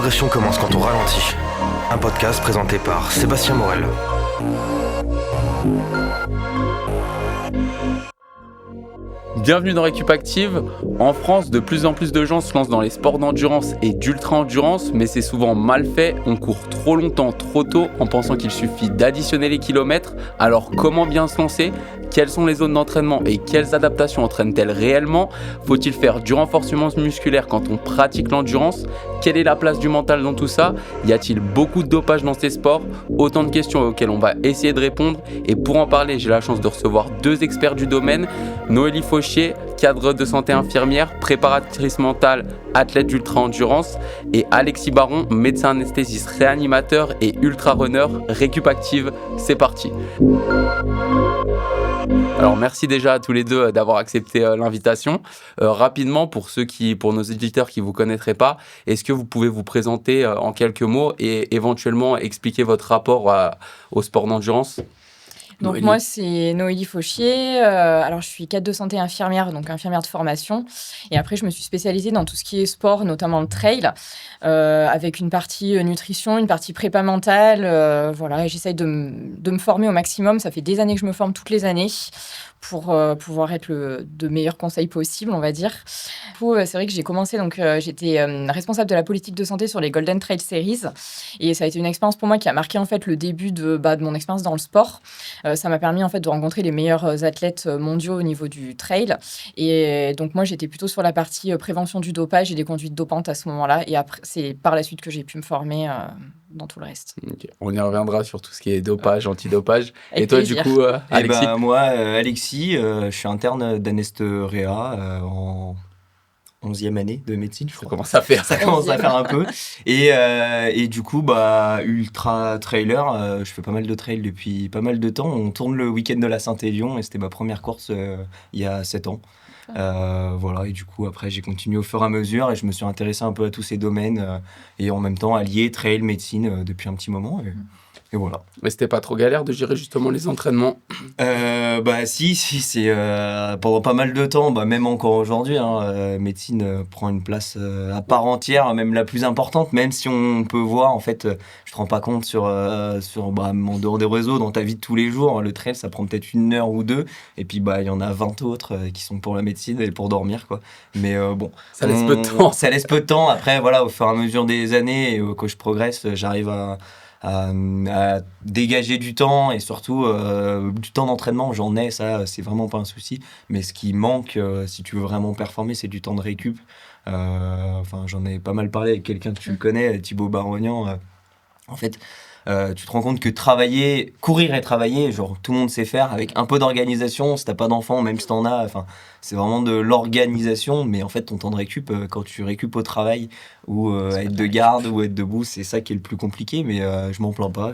progression commence quand on ralentit. Un podcast présenté par Sébastien Morel. Bienvenue dans Récup Active. En France, de plus en plus de gens se lancent dans les sports d'endurance et d'ultra-endurance, mais c'est souvent mal fait. On court trop longtemps, trop tôt, en pensant qu'il suffit d'additionner les kilomètres. Alors comment bien se lancer ? Quelles sont les zones d'entraînement et quelles adaptations entraînent-elles réellement ? Faut-il faire du renforcement musculaire quand on pratique l'endurance ? Quelle est la place du mental dans tout ça ? Y a-t-il beaucoup de dopage dans ces sports ? Autant de questions auxquelles on va essayer de répondre. Et pour en parler, j'ai la chance de recevoir deux experts du domaine. Noélie Fauchier, cadre de santé infirmière, préparatrice mentale, athlète d'ultra-endurance, et Alexis Baron, médecin anesthésiste réanimateur et ultra-runner. Récup Active, c'est parti. Alors merci déjà à tous les deux d'avoir accepté l'invitation. Rapidement, pour nos éditeurs qui ne vous connaîtraient pas, est-ce que vous pouvez vous présenter en quelques mots et éventuellement expliquer votre rapport au sport d'endurance ? Donc Noélie. Moi, c'est Noélie Fauchier. Alors, je suis cadre de santé infirmière, donc infirmière de formation. Et après, je me suis spécialisée dans tout ce qui est sport, notamment le trail, avec une partie nutrition, une partie prépa mentale. Voilà, et j'essaye de me former au maximum. Ça fait des années que je me forme toutes les années pour pouvoir être de meilleurs conseils possibles, on va dire. Du coup, c'est vrai que j'ai commencé, donc j'étais responsable de la politique de santé sur les Golden Trail Series. Et ça a été une expérience pour moi qui a marqué en fait le début de mon expérience dans le sport. Ça m'a permis en fait de rencontrer les meilleurs athlètes mondiaux au niveau du trail. Et donc moi, j'étais plutôt sur la partie prévention du dopage et des conduites dopantes à ce moment-là. Et après, c'est par la suite que j'ai pu me former dans tout le reste. Okay. On y reviendra sur tout ce qui est dopage, antidopage. Avec et toi, plaisir. du coup, Alexis ? Moi, Alexis, je suis interne d'anesthésia en 11e année de médecine, je crois. Comment ça fait ? Ça commence à faire un peu. Et du coup, ultra trailer, je fais pas mal de trail depuis pas mal de temps. On tourne le week-end de la Saint-Élion et c'était ma première course il y a 7 ans. Voilà, et du coup, après, j'ai continué au fur et à mesure et je me suis intéressé un peu à tous ces domaines et en même temps allié trail, médecine depuis un petit moment. Et voilà. Mais c'était pas trop galère de gérer justement les entraînements ? Si, c'est pendant pas mal de temps, même encore aujourd'hui, médecine prend une place à part entière, même la plus importante, même si on peut voir, en fait, je te rends pas compte sur en dehors des réseaux, dans ta vie de tous les jours, le trail, ça prend peut-être 1 heure ou 2, et puis il y en a 20 autres qui sont pour la médecine et pour dormir, quoi. Mais ça laisse peu de temps. Ça laisse peu de temps. Après, voilà, au fur et à mesure des années, et que je progresse, j'arrive à dégager du temps et surtout du temps d'entraînement. J'en ai, ça c'est vraiment pas un souci, mais ce qui manque si tu veux vraiment performer, c'est du temps de récup. J'en ai pas mal parlé avec quelqu'un que tu connais, Thibaut Barognan. En fait, tu te rends compte que courir et travailler, genre tout le monde sait faire avec un peu d'organisation. Si t'as pas d'enfant, même si t'en as, c'est vraiment de l'organisation. Mais en fait, ton temps de récup, quand tu récupes au travail ou être de garde ou être debout, c'est ça qui est le plus compliqué. Mais je m'en plains pas.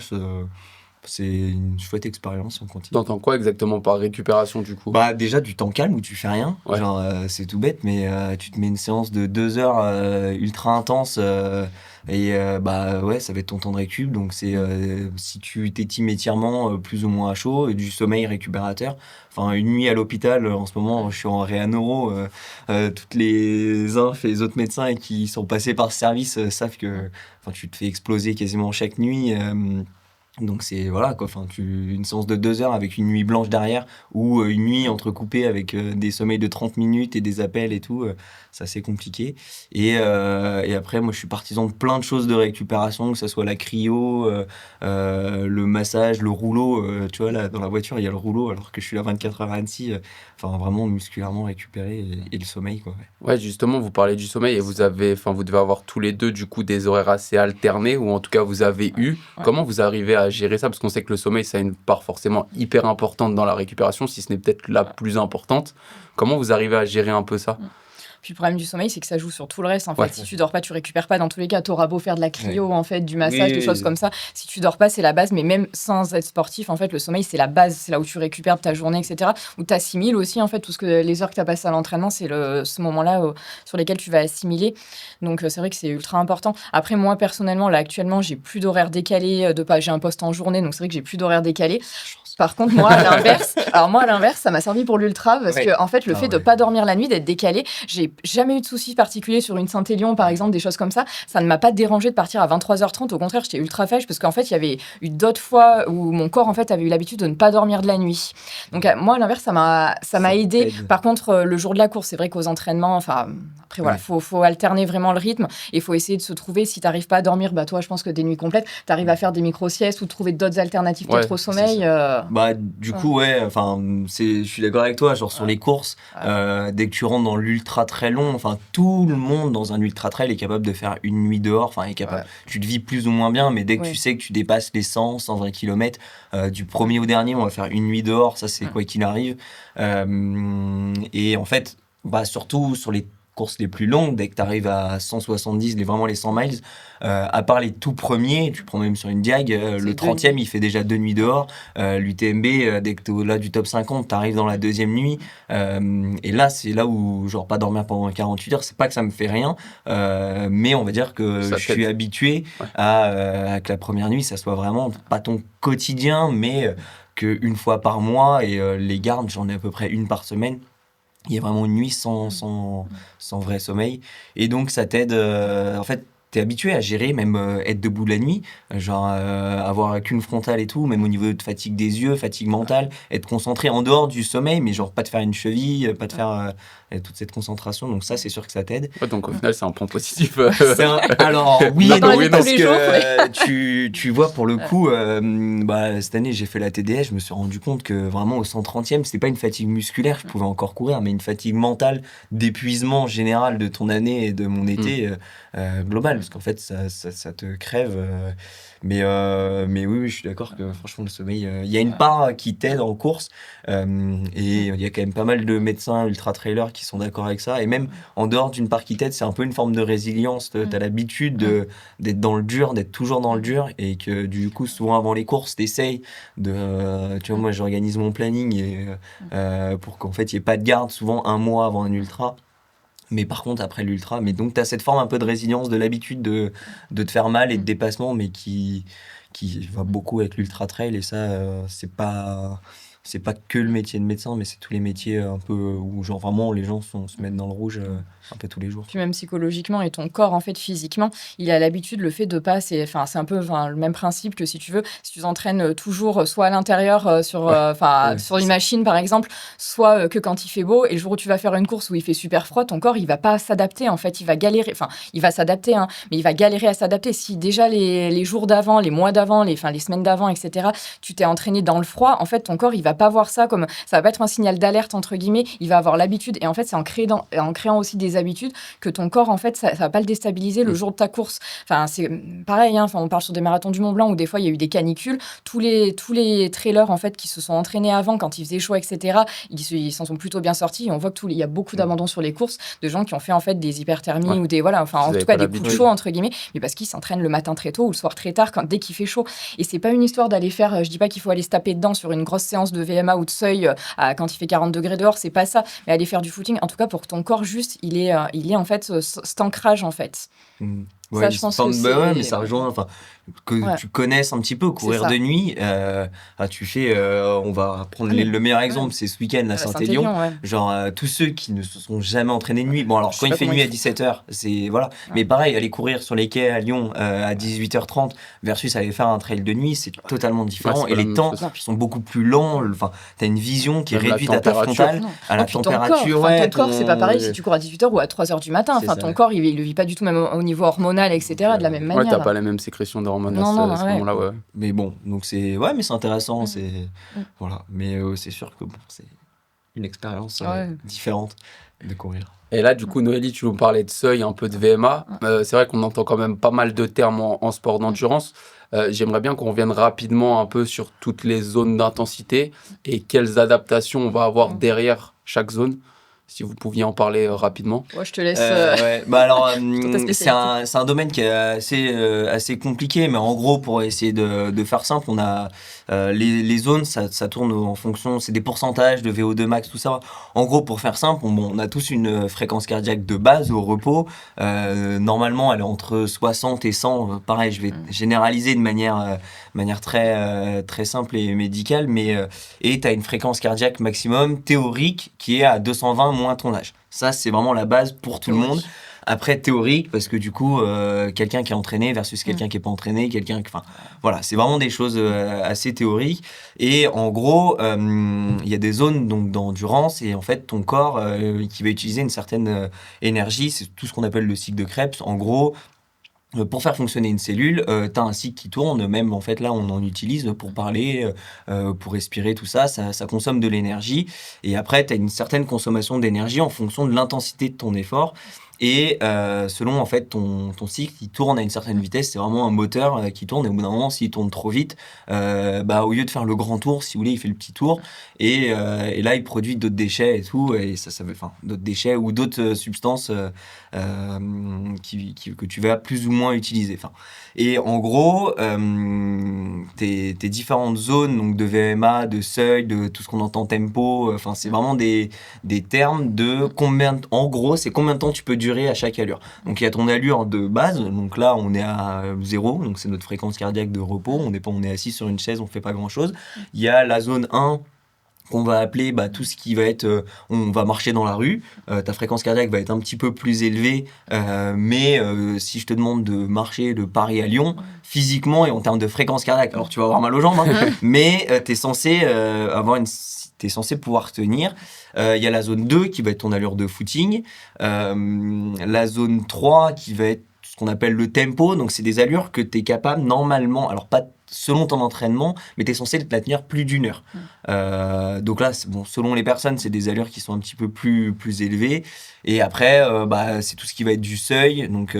C'est une chouette expérience, on continue. T'entends quoi exactement par récupération du coup ? Déjà du temps calme où tu fais rien. Ouais. Genre c'est tout bête, mais tu te mets une séance de 2 heures ultra intense. Ça va être ton temps de récup, donc c'est si tu t'étires plus ou moins à chaud, et du sommeil récupérateur. Une nuit à l'hôpital, en ce moment je suis en réa neuro, toutes les infs et les autres médecins qui sont passés par ce service savent que tu te fais exploser quasiment chaque nuit. Donc c'est voilà quoi, une séance de 2 heures avec une nuit blanche derrière ou une nuit entrecoupée avec des sommeils de 30 minutes et des appels et tout, c'est assez compliqué. Et après moi je suis partisan de plein de choses de récupération, que ce soit la cryo, le massage, le rouleau, tu vois là dans la voiture il y a le rouleau alors que je suis là 24 heures à Annecy, vraiment musculairement récupéré et le sommeil quoi. Ouais, justement vous parlez du sommeil et vous devez avoir tous les deux du coup des horaires assez alternés ou en tout cas vous avez eu. Ouais. Comment vous arrivez à gérer ça ? Parce qu'on sait que le sommeil ça a une part forcément hyper importante dans la récupération, si ce n'est peut-être la plus importante. Comment vous arrivez à gérer un peu ça ? Puis le problème du sommeil, c'est que ça joue sur tout le reste. En fait, Ouais. si tu dors pas, tu récupères pas. Dans tous les cas, t'auras beau faire de la cryo, en fait, du massage, des choses Oui. comme ça. Si tu dors pas, c'est la base. Mais même sans être sportif, en fait, le sommeil, c'est la base. C'est là où tu récupères ta journée, etc. Où tu assimiles aussi, en fait, tout les heures que tu as passées à l'entraînement, c'est ce moment-là sur lesquels tu vas assimiler. Donc, c'est vrai que c'est ultra important. Après, moi, personnellement, là, actuellement, j'ai plus d'horaire décalé. J'ai un poste en journée, donc c'est vrai que j'ai plus d'horaire décalé. Par contre, moi, à l'inverse, ça m'a servi pour l'ultra parce que, en fait, le fait de pas dormir la nuit, d'être décalé, j'ai jamais eu de soucis particuliers sur une Saint-Élion, par exemple, des choses comme ça. Ça ne m'a pas dérangé de partir à 23h30. Au contraire, j'étais ultra fraîche parce qu'en fait, il y avait eu d'autres fois où mon corps, en fait, avait eu l'habitude de ne pas dormir de la nuit. Donc, moi, à l'inverse, ça m'a aidé. Par contre, le jour de la course, c'est vrai qu'aux entraînements, enfin, après, voilà, faut alterner vraiment le rythme et il faut essayer de se trouver. Si tu n'arrives pas à dormir, toi, je pense que des nuits complètes, tu arrives à faire des micro-siestes ou trouver d'autres alternatives peut-être au sommeil. Du coup, je suis d'accord avec toi. Genre, sur les courses, dès que tu rentres dans l'ultra très long, enfin, tout le monde dans un ultra trail est capable de faire une nuit dehors. Enfin, est capable. Tu te vis plus ou moins bien, mais dès que tu sais que tu dépasses les 120 km, du premier au dernier, on va faire une nuit dehors. Ça, c'est quoi qu'il arrive. Et en fait, surtout sur les courses les plus longues, dès que tu arrives à 170, vraiment les 100 miles, à part les tout premiers, tu prends même sur une diag, le 30e, il fait déjà 2 nuits dehors. L'UTMB, dès que tu es au-delà du top 50, tu arrives dans la deuxième nuit. Et là, c'est là où, genre, pas dormir pendant 48 heures, c'est pas que ça me fait rien, mais on va dire que je suis habitué à que la première nuit, ça soit vraiment pas ton quotidien, mais qu'une fois par mois, et les gardes, j'en ai à peu près une par semaine. Il y a vraiment une nuit sans vrai sommeil. Et donc, ça t'aide... en fait, t'es habitué à gérer, même être debout de la nuit, genre avoir qu'une frontale et tout, même au niveau de fatigue des yeux, fatigue mentale, être concentré en dehors du sommeil, mais genre pas te faire une cheville, pas te faire toute cette concentration. Donc ça, c'est sûr que ça t'aide. Ouais, donc au final, c'est un point positif. Alors oui et non, parce que jours, tu vois, pour le coup, cette année, j'ai fait la TDS, je me suis rendu compte que vraiment au 130e, c'était pas une fatigue musculaire, je pouvais encore courir, mais une fatigue mentale d'épuisement général de ton année et de mon été global, parce qu'en fait, ça te crève. Mais oui, je suis d'accord que franchement, le sommeil, il y a une part qui t'aide en course, et il y a quand même pas mal de médecins ultra-trailers qui sont d'accord avec ça. Et même en dehors d'une part qui t'aide, c'est un peu une forme de résilience. T'as l'habitude d'être dans le dur, d'être toujours dans le dur, et que du coup, souvent avant les courses, t'essayes de... tu vois, moi, j'organise mon planning pour qu'en fait, il n'y ait pas de garde, souvent un mois avant un ultra. Mais par contre, après l'ultra, mais donc tu as cette forme un peu de résilience, de l'habitude de te faire mal et de dépassement, mais qui va beaucoup avec l'ultra trail. Et ça, c'est pas que le métier de médecin, mais c'est tous les métiers un peu où genre vraiment les gens se mettent dans le rouge un peu tous les jours. Puis même psychologiquement et ton corps, en fait, physiquement, il a l'habitude, le fait de pas... c'est un peu le même principe que si tu t'entraînes toujours soit à l'intérieur sur une machine, par exemple, soit que quand il fait beau. Et le jour où tu vas faire une course où il fait super froid, ton corps, il va pas s'adapter, en fait. Il va galérer. Enfin, il va s'adapter, mais il va galérer à s'adapter. Si déjà les jours d'avant, les mois d'avant, les semaines d'avant, etc., tu t'es entraîné dans le froid, en fait, ton corps, il va pas voir ça comme... ça va pas être un signal d'alerte, entre guillemets. Il va avoir l'habitude. Et en fait, c'est en créant aussi des habitudes que ton corps, en fait, ça va pas le déstabiliser le jour de ta course. Enfin, c'est pareil, on parle sur des marathons du Mont Blanc où des fois il y a eu des canicules. Tous les trailers, en fait, qui se sont entraînés avant, quand il faisait chaud, etc., ils s'en sont plutôt bien sortis. Et on voit qu'il y a beaucoup d'abandon sur les courses de gens qui ont fait, en fait, des hyperthermies ou des, en tout cas, des coups de chaud, entre guillemets, mais parce qu'ils s'entraînent le matin très tôt ou le soir très tard, dès qu'il fait chaud. Et c'est pas une histoire d'aller faire, je dis pas qu'il faut aller se taper dedans sur une grosse séance de VMA ou de seuil quand il fait 40 degrés dehors, c'est pas ça, mais aller faire du footing, en tout cas, pour que ton corps, juste, il est en fait cet ancrage, en fait. Ouais, ça, je pense que c'est... mais ça rejoint, que tu connaisses un petit peu courir de nuit. Tu fais, on va prendre le meilleur exemple, c'est ce week-end à Saint-Élion. Genre, tous ceux qui ne se sont jamais entraînés de nuit. Bon, alors, quand il fait nuit à 17h, c'est, voilà. Mais pareil, aller courir sur les quais à Lyon à 18h30 versus aller faire un trail de nuit, c'est totalement différent. Et les temps sont beaucoup plus lents. Enfin, t'as une vision qui est réduite à ta frontale, à la température. Ton corps, c'est pas pareil si tu cours à 18h ou à 3h du matin. Enfin, ton corps, il le vit pas du tout, même au niveau hormonal, etc., de la même manière. Ouais, t'as pas la même sécrétion d'hormones à ce moment-là, ouais. Mais bon, donc c'est... Ouais, mais c'est intéressant, voilà. Mais c'est sûr que c'est une expérience différente de courir. Et là, du coup, Noélie, tu nous parlais de seuil, un peu de VMA. C'est vrai qu'on entend quand même pas mal de termes en sport d'endurance. J'aimerais bien qu'on revienne rapidement un peu sur toutes les zones d'intensité et quelles adaptations on va avoir derrière chaque zone. Si vous pouviez en parler rapidement. Ouais, je te laisse. Alors, c'est un domaine qui est assez compliqué, mais en gros, pour essayer de faire simple, on a les zones, ça tourne en fonction, c'est des pourcentages de VO2 max, tout ça. En gros, pour faire simple, on a tous une fréquence cardiaque de base au repos. Normalement, elle est entre 60 et 100. Pareil, je vais généraliser de manière très simple et médicale, mais et tu as une fréquence cardiaque maximum théorique qui est à 220 moins ton âge. Ça, c'est vraiment la base pour tout le monde. Après, théorique, parce que du coup, quelqu'un qui est entraîné versus quelqu'un qui n'est pas entraîné, voilà, c'est vraiment des choses assez théoriques. Et en gros, il y a des zones donc, d'endurance et en fait, ton corps qui va utiliser une certaine énergie, c'est tout ce qu'on appelle le cycle de Krebs. En gros, pour faire fonctionner une cellule, tu as un cycle qui tourne, même en fait là on en utilise pour parler, pour respirer, tout ça, ça consomme de l'énergie. Et après, tu as une certaine consommation d'énergie en fonction de l'intensité de ton effort. Et selon en fait ton cycle, il tourne à une certaine vitesse. C'est vraiment un moteur qui tourne. Et au bout d'un moment, s'il tourne trop vite, au lieu de faire le grand tour, si vous voulez, il fait le petit tour. Et là, il produit d'autres déchets et tout. Et d'autres déchets ou d'autres substances que tu vas plus ou moins utiliser. Et en gros, tes différentes zones donc de VMA, de seuil, de tout ce qu'on entend tempo, c'est vraiment des termes de en gros, c'est combien de temps tu peux durer à chaque allure. Donc il y a ton allure de base, donc là on est à 0, donc c'est notre fréquence cardiaque de repos, on est assis sur une chaise, on fait pas grand chose. Il y a la zone 1 qu'on va appeler tout ce qui va être, on va marcher dans la rue, ta fréquence cardiaque va être un petit peu plus élevée, mais si je te demande de marcher de Paris à Lyon, physiquement et en termes de fréquence cardiaque, alors tu vas avoir mal aux jambes, mais t'es censé pouvoir tenir. Il y a la zone 2 qui va être ton allure de footing, la zone 3 qui va être ce qu'on appelle le tempo, donc c'est des allures que tu es capable normalement, alors pas selon ton entraînement, mais tu es censé la tenir plus d'une heure. Donc là, selon les personnes, c'est des allures qui sont un petit peu plus élevées. Et après, c'est tout ce qui va être du seuil. Donc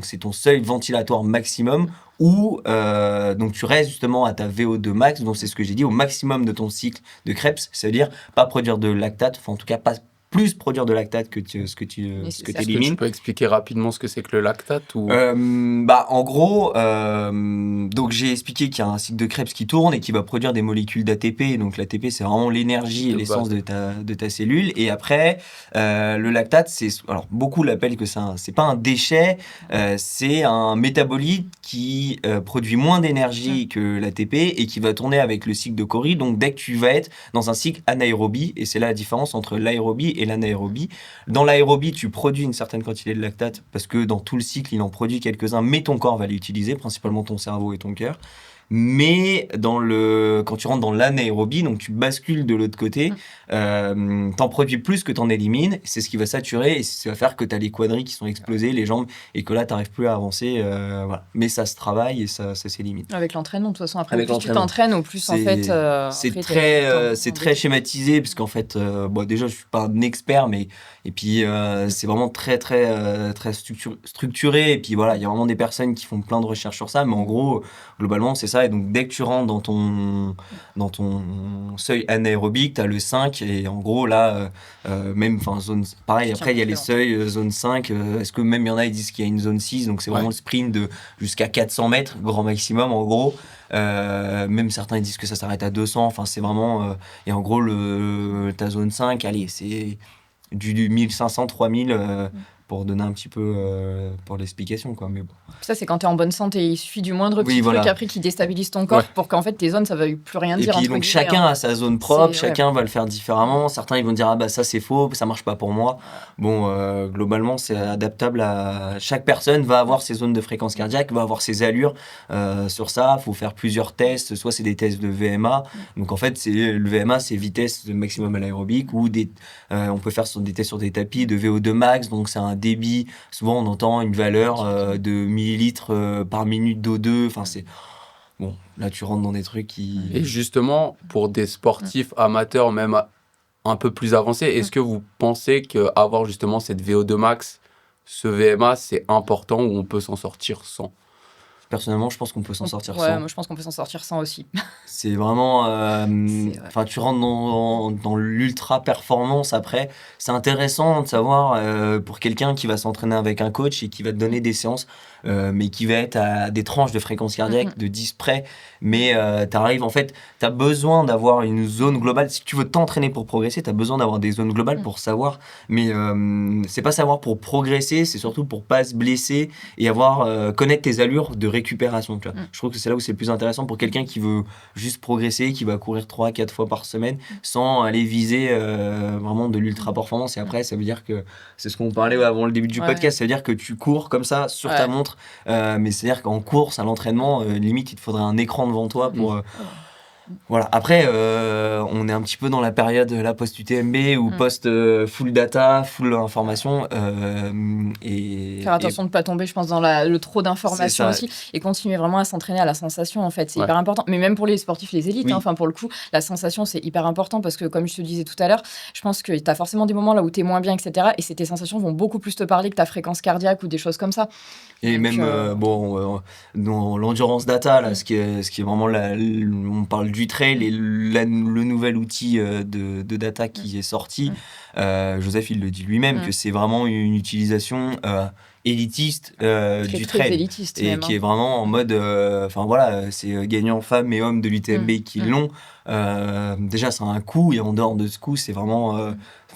c'est ton seuil ventilatoire maximum où donc tu restes justement à ta VO2 max. Donc c'est ce que j'ai dit, au maximum de ton cycle de Krebs. Ça veut dire pas produire de lactate, en tout cas pas plus produire de lactate que ce que tu élimines. Est-ce que tu peux expliquer rapidement ce que c'est que le lactate ou... En gros, donc j'ai expliqué qu'il y a un cycle de Krebs qui tourne et qui va produire des molécules d'ATP. Donc l'ATP, c'est vraiment l'énergie et l'essence de ta cellule. Et après, le lactate, alors beaucoup l'appellent que c'est pas un déchet, c'est un métabolite qui produit moins d'énergie que l'ATP et qui va tourner avec le cycle de Cori. Donc dès que tu vas être dans un cycle anaérobie, et c'est là la différence entre l'aérobie et l'anaérobie. Dans l'aérobie, tu produis une certaine quantité de lactate parce que dans tout le cycle, il en produit quelques-uns, mais ton corps va l'utiliser, principalement ton cerveau et ton cœur. Mais quand tu rentres dans l'anaérobie, donc tu bascules de l'autre côté, t'en produis plus que t'en élimines, c'est ce qui va saturer et ça va faire que t'as les quadris qui sont explosés, les jambes, et que là t'arrives plus à avancer. Voilà. Mais ça se travaille et ça s'élimine. Avec l'entraînement, de toute façon, après, plus tu t'entraînes, au plus en fait... c'est très schématisé, parce qu'en fait, déjà je suis pas un expert, mais et puis c'est vraiment très structuré, et puis voilà, il y a vraiment des personnes qui font plein de recherches sur ça, mais en gros, globalement, c'est ça. Et donc, dès que tu rentres dans ton seuil anaérobique, tu as le 5. Et en gros, là, zone... Pareil, après, il y a les seuils, zone 5. Est-ce que même il y en a, ils disent qu'il y a une zone 6. Donc, c'est vraiment le sprint de jusqu'à 400 mètres, grand maximum, en gros. Même certains, ils disent que ça s'arrête à 200. Enfin, c'est vraiment... et en gros, ta zone 5, allez, c'est du 1500, 3000... pour donner un petit peu pour l'explication, quoi. Mais bon. Ça, c'est quand tu es en bonne santé. Il suffit du moindre petit truc après qui déstabilise ton corps pour qu'en fait tes zones, ça ne veuille plus rien dire. Et puis donc chacun a sa zone propre, chacun va le faire différemment. Certains ils vont dire ça c'est faux, ça marche pas pour moi. Bon, globalement c'est adaptable à chaque personne, va avoir ses zones de fréquence cardiaque, va avoir ses allures sur ça. Faut faire plusieurs tests, soit c'est des tests de VMA. Donc en fait le VMA c'est vitesse maximum à l'aérobique, ou on peut faire des tests sur des tapis de VO2 max. Donc c'est un débit, souvent on entend une valeur de millilitres par minute d'O2, c'est... Bon, là tu rentres dans des trucs qui... Et justement, pour des sportifs amateurs, même un peu plus avancés, est-ce que vous pensez qu'avoir justement cette VO2 max, ce VMA, c'est important ou on peut s'en sortir sans ? Personnellement, je pense qu'on peut s'en sortir sans. Ouais, moi je pense qu'on peut s'en sortir sans aussi. C'est vraiment... tu rentres dans l'ultra-performance après. C'est intéressant de savoir, pour quelqu'un qui va s'entraîner avec un coach et qui va te donner des séances, mais qui va être à des tranches de fréquence cardiaque de 10 près. Mais t'arrives, en fait, t'as besoin d'avoir une zone globale. Si tu veux t'entraîner pour progresser, t'as besoin d'avoir des zones globales pour savoir. Mais c'est pas savoir pour progresser, c'est surtout pour pas se blesser et connaître tes allures de récupération. Tu vois. Je trouve que c'est là où c'est le plus intéressant pour quelqu'un qui veut juste progresser, qui va courir 3-4 fois par semaine sans aller viser vraiment de l'ultra-performance. Et après, ça veut dire que c'est ce qu'on parlait avant le début du podcast, ça veut dire que tu cours comme ça sur ta montre, mais c'est-à-dire qu'en course, à l'entraînement, limite, il te faudrait un écran devant toi pour... Voilà. Après, on est un petit peu dans la période post-UTMB ou post-full data, full information. Faire attention de ne pas tomber, je pense, dans le trop d'informations aussi. Et continuer vraiment à s'entraîner à la sensation, en fait. C'est hyper important. Mais même pour les sportifs, les élites, pour le coup, la sensation, c'est hyper important parce que, comme je te disais tout à l'heure, je pense que tu as forcément des moments là où tu es moins bien, etc. Et tes sensations vont beaucoup plus te parler que ta fréquence cardiaque ou des choses comme ça. Et donc, même, dans l'endurance data, là, ce qui est vraiment on parle du trail et le nouvel outil de data qui est sorti. Joseph, il le dit lui-même, que c'est vraiment une utilisation élitiste du trail. Élitiste, et qui est vraiment en mode... c'est gagnants femmes et hommes de l'UTMB qui l'ont. Déjà, ça a un coût, et en dehors de ce coût, c'est vraiment...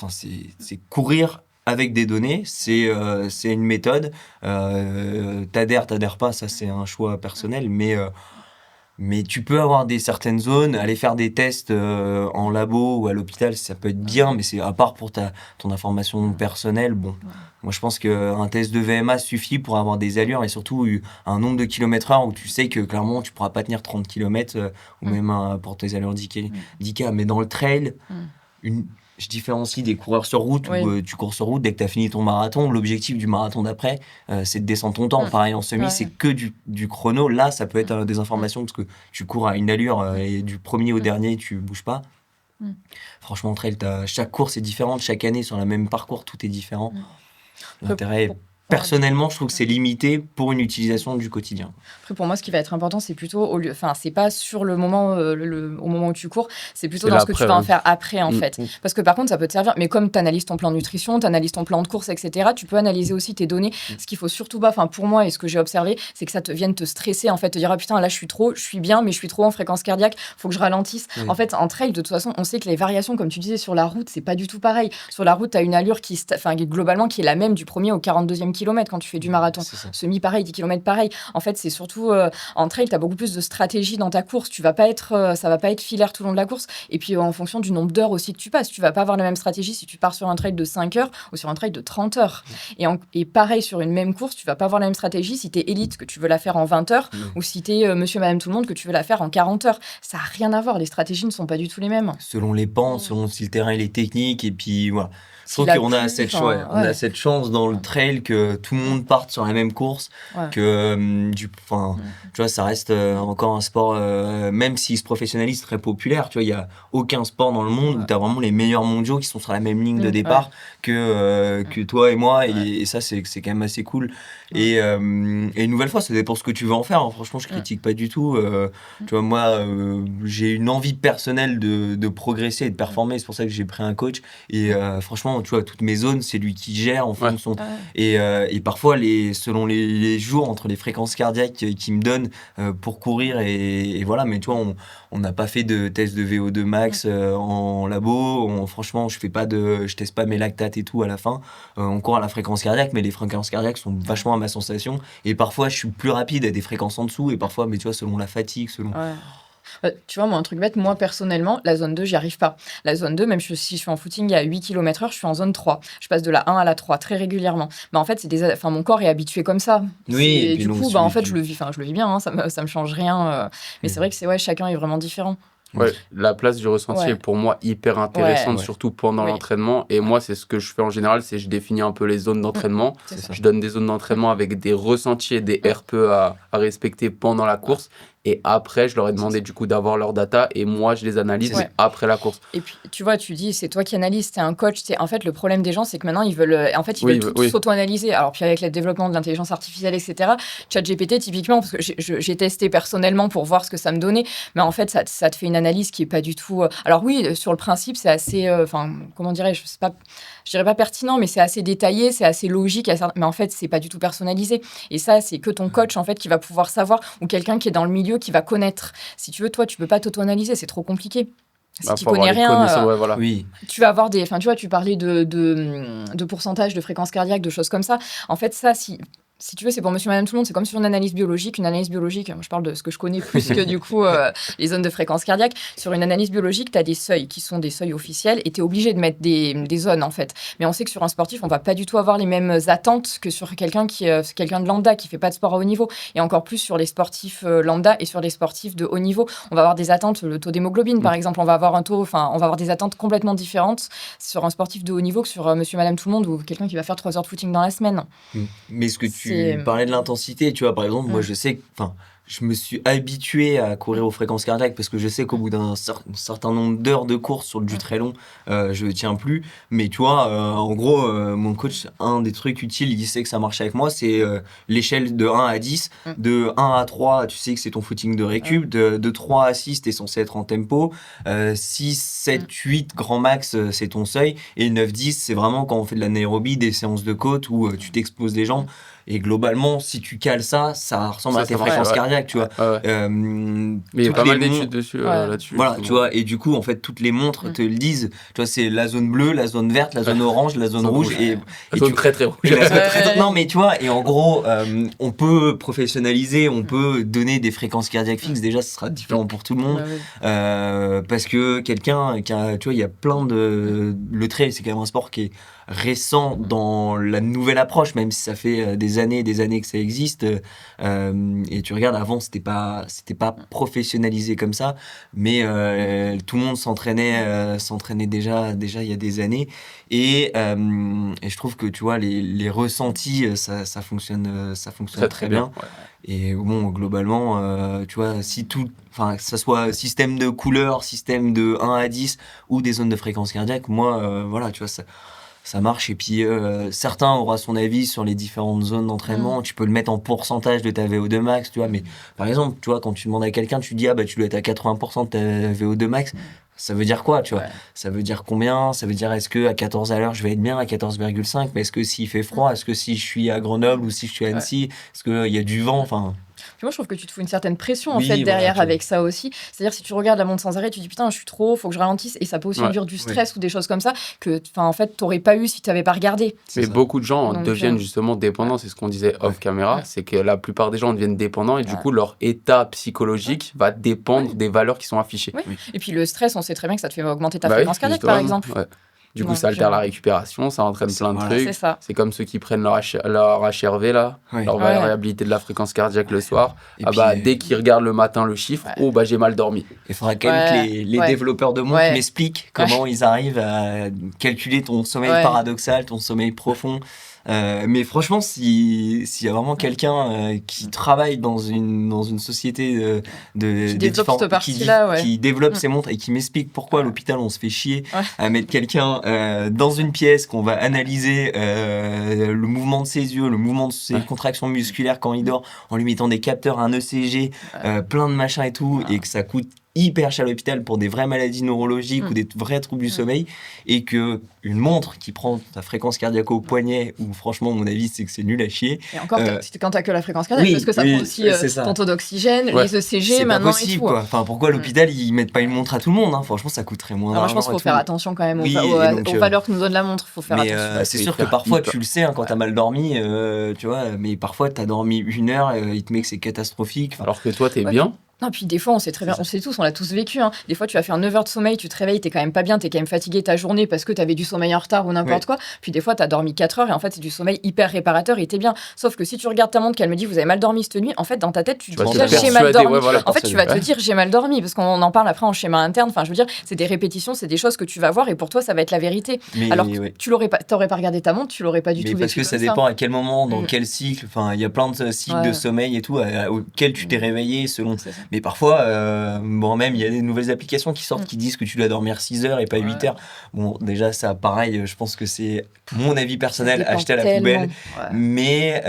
c'est courir avec des données, c'est une méthode. T'adhères pas, ça c'est un choix personnel, mais tu peux avoir certaines zones, aller faire des tests en labo ou à l'hôpital, ça peut être bien, mais c'est à part pour ton information personnelle. Bon, moi je pense qu'un test de VMA suffit pour avoir des allures et surtout un nombre de kilomètres-heure où tu sais que clairement tu pourras pas tenir 30 km ou même pour tes allures 10K. Mais dans le trail, je différencie des coureurs sur route où tu cours sur route, dès que tu as fini ton marathon, l'objectif du marathon d'après, c'est de descendre ton temps. Pareil, en semi, c'est que du chrono. Là, ça peut être des informations parce que tu cours à une allure et du premier au dernier, tu bouges pas. Franchement, trail, chaque course est différente. Chaque année, sur le même parcours, tout est différent. L'intérêt... Personnellement, je trouve que c'est limité pour une utilisation du quotidien. Après, pour moi, ce qui va être important, c'est plutôt c'est pas sur le moment, au moment où tu cours, c'est plutôt dans ce que tu vas en faire après, en fait. Parce que par contre, ça peut te servir, mais comme tu analyses ton plan de nutrition, tu analyses ton plan de course, etc., tu peux analyser aussi tes données. Ce qu'il faut surtout pas, pour moi, et ce que j'ai observé, c'est que ça vienne te stresser, en fait, te dire, ah putain, là, je suis bien, mais je suis trop en fréquence cardiaque, faut que je ralentisse. En fait, en trail, de toute façon, on sait que les variations, comme tu disais, sur la route, c'est pas du tout pareil. Sur la route, tu as une allure globalement, qui est la même du 1er au 42e kilomètre quand tu fais du marathon. Semi pareil, 10 km pareil. En fait, c'est surtout en trail, tu as beaucoup plus de stratégie dans ta course. Ça va pas être filaire tout le long de la course. Et puis, en fonction du nombre d'heures aussi que tu passes, tu vas pas avoir la même stratégie si tu pars sur un trail de 5 heures ou sur un trail de 30 heures. Et pareil, sur une même course, tu vas pas avoir la même stratégie si tu es élite, que tu veux la faire en 20 heures, ou si tu es monsieur, madame, tout le monde, que tu veux la faire en 40 heures. Ça n'a rien à voir. Les stratégies ne sont pas du tout les mêmes. Selon les pans, selon si le terrain il est technique, et puis voilà. Je trouve qu'on a cette chance dans le trail que tout le monde parte sur la même course, que tu vois, ça reste encore un sport, même s'il se professionnalise, très populaire. Tu vois, il y a aucun sport dans le monde où tu as vraiment les meilleurs mondiaux qui sont sur la même ligne de départ que toi et moi, et ça c'est quand même assez cool. Et une nouvelle fois, ça dépend ce que tu veux en faire. Franchement, je critique pas du tout. Tu vois, moi, j'ai une envie personnelle de progresser et de performer. C'est pour ça que j'ai pris un coach. Et franchement, tu vois, toutes mes zones, c'est lui qui gère en fonction. Et parfois, selon les jours, entre les fréquences cardiaques qu'il me donne pour courir, et voilà. Mais tu vois, on n'a pas fait de test de VO2 max en labo. Franchement, je teste pas mes lactates et tout à la fin. On court à la fréquence cardiaque, mais les fréquences cardiaques sont vachement à ma sensation. Et parfois, je suis plus rapide à des fréquences en dessous. Et parfois, mais tu vois, selon la fatigue, tu vois, moi, un truc bête, moi, personnellement, la zone 2, j'y arrive pas. La zone 2, même si je suis en footing à 8 km/h, je suis en zone 3. Je passe de la 1 à la 3 très régulièrement. Mais en fait, mon corps est habitué comme ça. Oui, et du coup, en fait, je le vis bien, hein, ça me change rien. Mais c'est vrai que chacun est vraiment différent. Ouais, la place du ressenti est pour moi hyper intéressante, surtout pendant l'entraînement. Et moi, c'est ce que je fais en général, c'est je définis un peu les zones d'entraînement. Je donne des zones d'entraînement avec des ressentis et des RPE à respecter pendant la course. Et après, je leur ai demandé du coup d'avoir leurs data et moi, je les analyse après la course. Et puis, tu vois, tu dis, c'est toi qui analyses, t'es un coach. En fait, le problème des gens, c'est que maintenant, ils veulent tout s'auto-analyser. Alors, puis avec le développement de l'intelligence artificielle, etc., ChatGPT, typiquement, parce que j'ai testé personnellement pour voir ce que ça me donnait, mais en fait, ça te fait une analyse qui est pas du tout... Alors oui, sur le principe, c'est assez... comment dirais-je, je dirais pas pertinent, mais c'est assez détaillé, c'est assez logique, mais en fait, c'est pas du tout personnalisé. Et ça, c'est que ton coach, en fait, qui va pouvoir savoir, ou quelqu'un qui est dans le milieu, qui va connaître. Si tu veux, toi, tu peux pas t'auto-analyser, c'est trop compliqué. Si tu connais rien, tu vas avoir des... Enfin, tu vois, tu parlais de pourcentage de fréquence cardiaque, de choses comme ça. En fait, ça, si tu veux, c'est pour monsieur, madame, tout le monde. C'est comme sur une analyse biologique. Une analyse biologique, moi, je parle de ce que je connais plus que du coup les zones de fréquence cardiaque. Sur une analyse biologique, tu as des seuils qui sont des seuils officiels et tu es obligé de mettre des zones en fait. Mais on sait que sur un sportif, on va pas du tout avoir les mêmes attentes que sur quelqu'un quelqu'un de lambda qui fait pas de sport à haut niveau. Et encore plus sur les sportifs lambda et sur les sportifs de haut niveau. On va avoir des attentes, le taux d'hémoglobine par exemple, on va avoir des attentes complètement différentes sur un sportif de haut niveau que sur monsieur, madame, tout le monde ou quelqu'un qui va faire 3 heures de footing dans la semaine. Mais ce que tu parlais de l'intensité, tu vois, par exemple, moi je sais que, je me suis habitué à courir aux fréquences cardiaques parce que je sais qu'au bout d'un certain nombre d'heures de course sur du très long, je ne tiens plus. Mais tu vois, en gros, mon coach, un des trucs utiles, il sait que ça marche avec moi, c'est l'échelle de 1 à 10. De 1 à 3, tu sais que c'est ton footing de récup. De 3 à 6, tu es censé être en tempo. 6, 7, 8, grand max, c'est ton seuil. Et 9, 10, c'est vraiment quand on fait de l'anaérobie, des séances de côte où tu t'exploses les jambes. Et globalement, si tu cales ça ressemble à tes fréquences cardiaques, tu vois. Mais il y a pas mal d'études dessus, là-dessus. Voilà, tu vois. Et du coup, en fait, toutes les montres te le disent. Tu vois, c'est la zone bleue, la zone verte, la zone orange, la zone rouge. La zone très, très rouge. Non, mais tu vois, et en gros, on peut professionnaliser, on peut donner des fréquences cardiaques fixes. Déjà, ce sera différent pour tout le monde. Parce que quelqu'un qui a, tu vois, il y a plein de... Le trail, c'est quand même un sport qui est récent dans la nouvelle approche, même si ça fait des années que ça existe. Et tu regardes, avant, c'était pas professionnalisé comme ça, mais tout le monde s'entraînait déjà il y a des années. Et je trouve que, tu vois, les ressentis, ça fonctionne très bien. Ouais. Et bon, globalement, tu vois, que ça soit système de couleur, système de 1 à 10 ou des zones de fréquence cardiaque, moi, voilà, tu vois, ça marche. Et puis, certains auront son avis sur les différentes zones d'entraînement. Tu peux le mettre en pourcentage de ta VO2 max, tu vois. Mais par exemple, tu vois, quand tu demandes à quelqu'un, tu dis, tu dois être à 80% de ta VO2 max. Ça veut dire quoi, tu vois ? Ça veut dire combien ? Ça veut dire, est-ce que à 14 à l'heure, je vais être bien à 14,5 ? Mais est-ce que s'il fait froid ? Est-ce que si je suis à Grenoble ou si je suis à Annecy ? Est-ce qu'il y a du vent ? Puis moi, je trouve que tu te fous une certaine pression en fait derrière avec ça aussi. C'est-à-dire, si tu regardes la montre sans arrêt, tu te dis putain, je suis trop haut, faut que je ralentisse. Et ça peut aussi induire du stress ou des choses comme ça que en fait, t'aurais pas eu si tu n'avais pas regardé. Mais beaucoup de gens deviennent justement dépendants. C'est ce qu'on disait off caméra. C'est que la plupart des gens deviennent dépendants et du coup, leur état psychologique va dépendre des valeurs qui sont affichées. Et puis le stress, on sait très bien que ça te fait augmenter ta fréquence cardiaque, par exemple. Du coup, ça altère la récupération, ça entraîne plein de trucs. C'est comme ceux qui prennent leur HRV, là, leur variabilité de la fréquence cardiaque le soir. Dès qu'ils regardent le matin le chiffre, j'ai mal dormi. Il faudra quand même que les développeurs de montres m'expliquent comment ils arrivent à calculer ton sommeil paradoxal, ton sommeil profond. Mais franchement, s'il y a vraiment quelqu'un qui travaille dans une société qui développe ses montres et qui m'explique pourquoi à l'hôpital on se fait chier à mettre quelqu'un dans une pièce, qu'on va analyser le mouvement de ses yeux, le mouvement de ses contractions musculaires quand il dort, en lui mettant des capteurs, un ECG, plein de machins et tout, et que ça coûte hyper cher à l'hôpital pour des vraies maladies neurologiques ou des vrais troubles du sommeil, et que une montre qui prend ta fréquence cardiaque au poignet, où franchement mon avis c'est que c'est nul à chier. Et encore quand t'as que la fréquence cardiaque, parce que ça prend aussi ton taux d'oxygène, les ECG maintenant possible, et tout. Quoi. Enfin, pourquoi à l'hôpital ils mettent pas une montre à tout le monde, hein. Franchement ça coûterait moins d'argent. Je pense qu'il faut faire attention quand même aux valeurs que nous donne la montre. Faut faire attention. C'est sûr que parfois tu le sais quand t'as mal dormi, tu vois, mais parfois t'as dormi 1 heure, il te met que c'est catastrophique. Alors que toi t'es bien. Non, puis des fois, on sait très bien, on sait tous, on l'a tous vécu. Hein. Des fois, tu vas faire 9 heures de sommeil, tu te réveilles, t'es quand même pas bien, t'es quand même fatigué ta journée parce que t'avais du sommeil en retard ou n'importe quoi. Puis des fois, t'as dormi 4 heures et en fait, c'est du sommeil hyper réparateur et t'es bien. Sauf que si tu regardes ta montre, qu'elle me dit, vous avez mal dormi cette nuit, en fait, dans ta tête, tu te dis, j'ai mal dormi. En fait, tu vas te dire, j'ai mal dormi parce qu'on en parle après en schéma interne. Enfin, je veux dire, c'est des répétitions, c'est des choses que tu vas voir et pour toi, ça va être la vérité. Alors, t'aurais pas regardé ta montre, tu l'aurais pas du tout vécu. Parce que ça dépend à quel moment, dans quel cycle. Enfin, il y a plein de cycles de sommeil et tout, auxquels tu t'es réveillé selon. Mais parfois, même il y a des nouvelles applications qui sortent qui disent que tu dois dormir 6 heures et pas 8 heures. Bon, déjà, ça, pareil, je pense que c'est mon avis personnel, acheté à la poubelle. Mais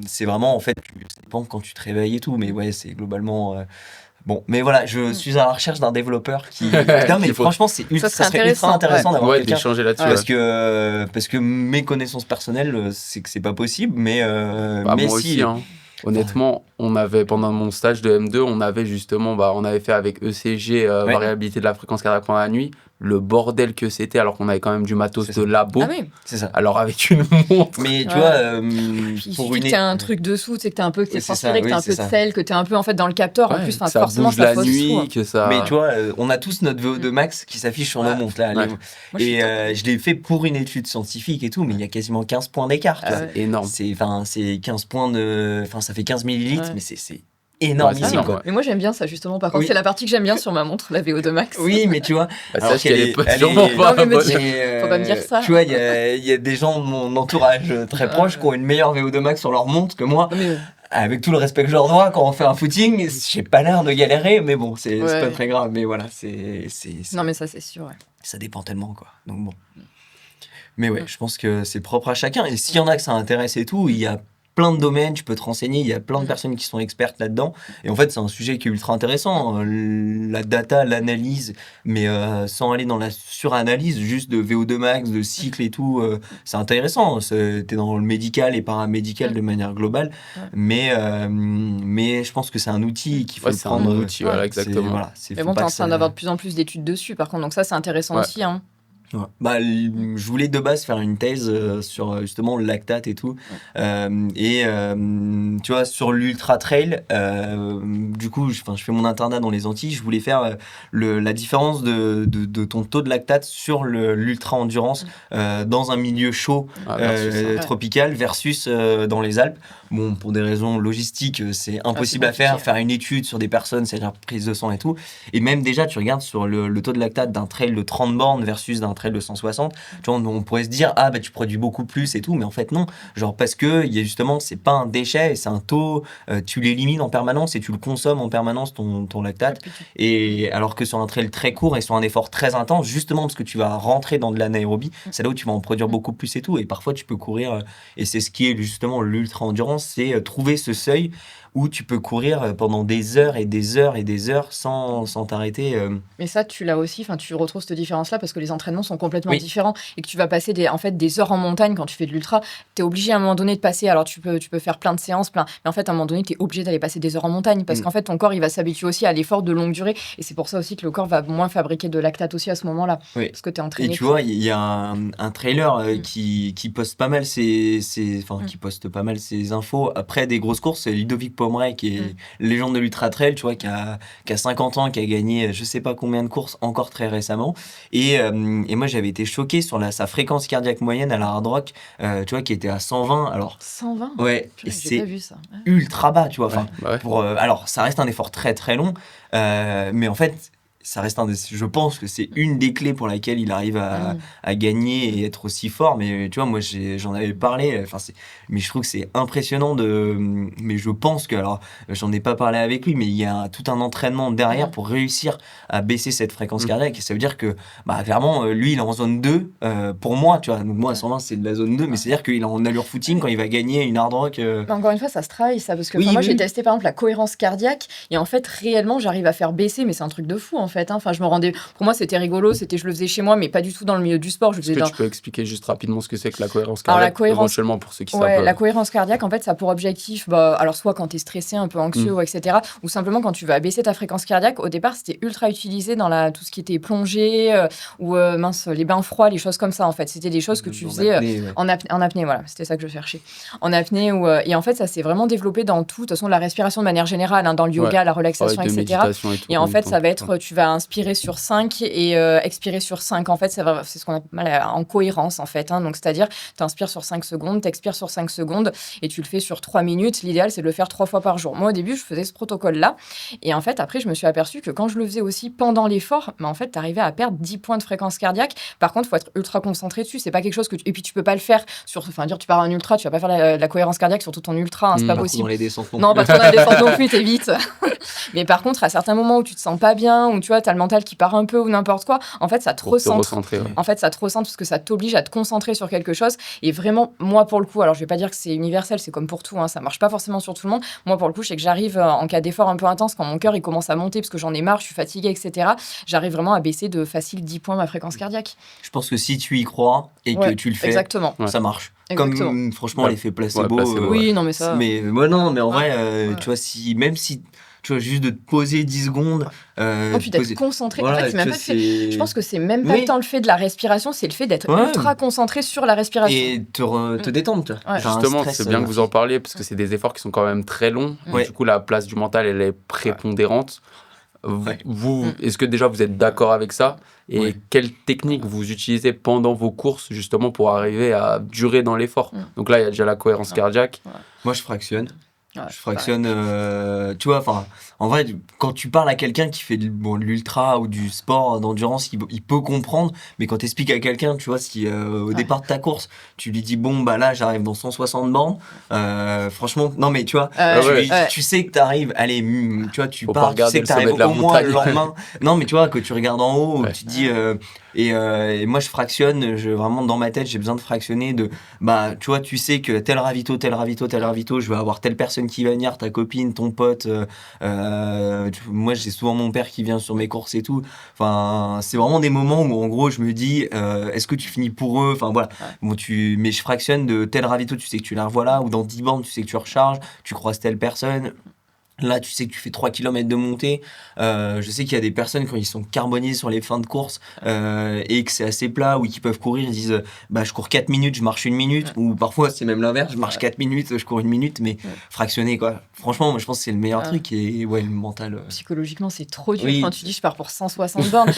c'est vraiment, en fait, ça dépend quand tu te réveilles et tout. Mais ouais, c'est globalement. Bon, mais voilà, je suis à la recherche d'un développeur qui. Non, mais franchement, ça serait ultra intéressant d'avoir quelqu'un. D'échanger là-dessus. Parce que mes connaissances personnelles, c'est que c'est pas possible, mais moi aussi, hein. Honnêtement, on avait pendant mon stage de M2, on avait justement, on avait fait avec ECG, variabilité de la fréquence cardiaque pendant la nuit. le bordel que c'était alors qu'on avait quand même du matos C'est de ça. labo. Ah oui. C'est ça. Alors avec une montre. Mais tu Ouais. vois, Puis il pour suffit une que t'aies un truc dessous, tu sais que t'es un peu, que t'es Oui, c'est ça, transpiré, que oui, t'as un c'est peu de ça. sel, que t'es un peu en fait dans le capteur. En Ouais, plus, que ça forcément, bouge ça la fausse nuit, tout. que ça. Mais tu vois, on a tous notre VO2 max qui s'affiche sur nos Ouais. montres là. Ouais. Moi, je suis Et top. je l'ai fait pour une étude scientifique et tout, mais il y a quasiment 15 points d'écart. tu vois. Ouais. C'est énorme. C'est 15 points de. Enfin, ça fait 15 millilitres, Ouais. mais c'est énormissime, Ouais, c'est énorme, quoi. ouais. Mais moi, j'aime bien ça, justement. Par contre, Oui. c'est la partie que j'aime bien sur ma montre, la VO2 max. Oui, mais tu vois. Bah, alors sache qu'elle est elle sûrement est- pas Non, mais me bonne. dis- mais, Faut pas me dire ça. Tu vois, il y a des gens de mon entourage très proches qui ont une meilleure VO2 max sur leur montre que moi. Non, mais Avec tout le respect que je leur dois, quand on fait un footing, j'ai pas l'air de galérer, mais bon, c'est Ouais. pas très grave. Mais voilà, non, mais ça, c'est sûr. Ouais. ça dépend tellement, quoi. Donc bon. Mais ouais, je pense que c'est propre à chacun. Et s'il y en a que ça intéresse et tout, il y a plein de domaines, tu peux te renseigner, il y a plein de personnes qui sont expertes là-dedans. Et en fait, c'est un sujet qui est ultra intéressant, hein. La data, l'analyse, mais sans aller dans la suranalyse, juste de VO2 max, de cycle et tout, c'est intéressant. T'es dans le médical et paramédical de manière globale, mais je pense que c'est un outil qu'il faut Ouais, le c'est un prendre. outil, voilà, c'est- exactement. Voilà, Mais faut bon, t'es pas en que train ça- d'avoir de plus en plus d'études dessus, par contre, donc ça, c'est intéressant Ouais. aussi. Hein. Ouais. Bah, je voulais de base faire une thèse sur justement le lactate et tout. Tu vois, sur l'ultra trail, du coup, je fais mon internat dans les Antilles. Je voulais faire la différence de ton taux de lactate sur l'ultra endurance dans un milieu chaud Ah, versus ça. Ouais. tropical versus dans les Alpes. Bon, pour des raisons logistiques, c'est impossible à faire. compliqué. Faire une étude sur des personnes, c'est-à-dire prise de sang et tout. Et même déjà, tu regardes sur le taux de lactate d'un trail de 30 bornes versus d'un trail de 160. Tu vois, on pourrait se dire, ah, bah, tu produis beaucoup plus et tout. Mais en fait, non. Genre, parce que, il y a justement, c'est pas un déchet, c'est un taux. Tu l'élimines en permanence et tu le consommes en permanence, ton lactate. Et alors que sur un trail très court et sur un effort très intense, justement, parce que tu vas rentrer dans de l'anaérobie, c'est là où tu vas en produire beaucoup plus et tout. Et parfois, tu peux courir. Et c'est ce qui est justement l'ultra-endurance, c'est trouver ce seuil où tu peux courir pendant des heures et des heures et des heures sans t'arrêter. Mais ça, tu l'as aussi, tu retrouves cette différence-là parce que les entraînements sont complètement Oui. différents et que tu vas passer des heures en montagne quand tu fais de l'ultra. Tu es obligé à un moment donné de passer, alors tu peux faire plein de séances, mais en fait, à un moment donné, tu es obligé d'aller passer des heures en montagne parce qu'en fait, ton corps, il va s'habituer aussi à l'effort de longue durée et c'est pour ça aussi que le corps va moins fabriquer de lactate aussi à ce moment-là Oui. parce que tu es Et entraîné. tu vois, il y a un trailer qui poste pas mal qui poste pas mal ses infos après des grosses courses. C'est Ludovic Pomeray, qui est légende de l'ultra trail, tu vois, qui a 50 ans, qui a gagné je sais pas combien de courses encore très récemment. Et moi, j'avais été choqué sur sa fréquence cardiaque moyenne à la Hard Rock, tu vois, qui était à 120. Alors, 120. ouais, Purée, et j'ai c'est pas vu ça. Ouais. ultra bas, tu vois. Enfin, Bah ouais. alors, ça reste un effort très très long, mais en fait, ça reste je pense que c'est une des clés pour laquelle il arrive à gagner et être aussi fort. Mais tu vois, moi, j'en avais parlé. Mais je trouve que c'est impressionnant mais je pense que, alors, j'en ai pas parlé avec lui, mais il y a tout un entraînement derrière pour réussir à baisser cette fréquence cardiaque. Et ça veut dire que, bah, clairement, lui, il est en zone 2 pour moi, tu vois. Donc, moi, à 120, c'est de la zone 2, mais c'est-à-dire qu'il est en allure footing quand il va gagner une hard rock. Mais encore une fois, ça se travaille, ça, parce que Oui, moi, oui, j'ai oui. testé par exemple la cohérence cardiaque, et en fait, réellement, j'arrive à faire baisser, mais c'est un truc de fou, en fait. Enfin, je me rendais. Pour moi, c'était rigolo, je le faisais chez moi, mais pas du tout dans le milieu du sport. Je le Est-ce faisais que dans. tu peux expliquer juste rapidement ce que c'est que la cohérence Alors, la cardiaque, cohérence- éventuellement pour ceux qui Ouais, savent. la cohérence cardiaque, en fait, ça a pour objectif, alors soit quand tu es stressé, un peu anxieux, etc., ou simplement quand tu vas baisser ta fréquence cardiaque. Au départ, c'était ultra utilisé dans tout ce qui était plongée, ou les bains froids, les choses comme ça, en fait. C'était des choses que tu faisais en apnée, voilà, c'était ça que je cherchais. En apnée, et en fait, ça s'est vraiment développé dans tout, de toute façon, la respiration de manière générale, dans le yoga, la relaxation, de etc. méditation et tout. Et en fait, ça va être, tu vas inspirer sur 5 et expirer sur 5. En fait, c'est ce qu'on appelle en cohérence, en fait. Donc, c'est-à-dire, tu inspires sur 5 secondes, tu expires sur 5 secondes et tu le fais sur 3 minutes. L'idéal, c'est de le faire 3 fois par jour. Moi, au début, je faisais ce protocole-là. Et en fait, après, je me suis aperçue que quand je le faisais aussi pendant l'effort, en fait, tu arrivais à perdre 10 points de fréquence cardiaque. Par contre, il faut être ultra concentré dessus. C'est pas quelque chose que et puis, tu peux pas le faire tu pars en ultra, tu vas pas faire la cohérence cardiaque sur tout ton ultra. C'est pas possible. Dans les descentes Non, pas trop dans la descente non plus, t'évites. Mais par contre, à certains moments où tu te sens pas bien, où tu vois, t'as le mental qui part un peu ou n'importe quoi, en fait, ça te Pour te recentre. recentrer, ouais. En fait, ça te recentre parce que ça t'oblige à te concentrer sur quelque chose. Et vraiment, moi, pour le coup, alors je vais pas dire que c'est universel, c'est comme pour tout, ça marche pas forcément sur tout le monde. Moi, pour le coup, je sais que j'arrive en cas d'effort un peu intense, quand mon cœur il commence à monter parce que j'en ai marre, je suis fatiguée, etc. J'arrive vraiment à baisser de facile 10 points ma fréquence cardiaque. Je pense que si tu y crois et que tu le fais, Exactement. ça marche. Exactement. Comme franchement Ouais. l'effet placebo. Ouais, placebo, Oui, non, mais ça. Mais non, mais en vrai, Ouais. tu vois, même si tu vois, juste de te poser 10 secondes. Puis d'être concentré. Voilà, en fait, c'est même pas je pense que c'est même pas tant le fait de la respiration, c'est le fait d'être ultra concentré sur la respiration. Et te détendre, tu vois. Justement, c'est bien que vous en parliez, parce que c'est des efforts qui sont quand même très longs. Du coup, la place du mental, elle est prépondérante. Vous, est-ce que déjà vous êtes d'accord avec ça? Et quelle technique vous utilisez pendant vos courses, justement, pour arriver à durer dans l'effort? Donc là, il y a déjà la cohérence cardiaque. Moi, je fractionne. Je fractionne, tu vois, enfin, en vrai, quand tu parles à quelqu'un qui fait de l'ultra ou du sport d'endurance, il peut comprendre, mais quand tu expliques à quelqu'un, tu vois, si au départ de ta course, tu lui dis, bon, bah là, j'arrive dans 160 bornes, franchement, non, mais tu vois, tu sais que tu arrives, allez, tu vois, tu pars, tu sais que tu arrives au moins le lendemain. Non, mais tu vois, que tu regardes en haut, tu te dis, et moi, je fractionne, vraiment, dans ma tête, j'ai besoin de fractionner, bah, tu vois, tu sais que tel ravito, je vais avoir telle personne qui va venir, ta copine, ton pote. Moi, j'ai souvent mon père qui vient sur mes courses et tout. Enfin, c'est vraiment des moments où, en gros, je me dis, est-ce que tu finis pour eux? Enfin, voilà. Bon, mais je fractionne de tel ravito, tu sais que tu la revois là, ou dans 10 bornes, tu sais que tu recharges, tu croises telle personne. Là, tu sais que tu fais 3 km de montée. Je sais qu'il y a des personnes, quand ils sont carbonés sur les fins de course et que c'est assez plat, ou qu'ils peuvent courir, ils disent bah, je cours 4 minutes, je marche 1 minute. Ou parfois, c'est même l'inverse, je marche 4 minutes, je cours 1 minute, mais fractionné, quoi. Franchement, moi, je pense que c'est le meilleur truc. Et le mental. Psychologiquement, c'est trop dur. Quand tu dis je pars pour 160 bornes.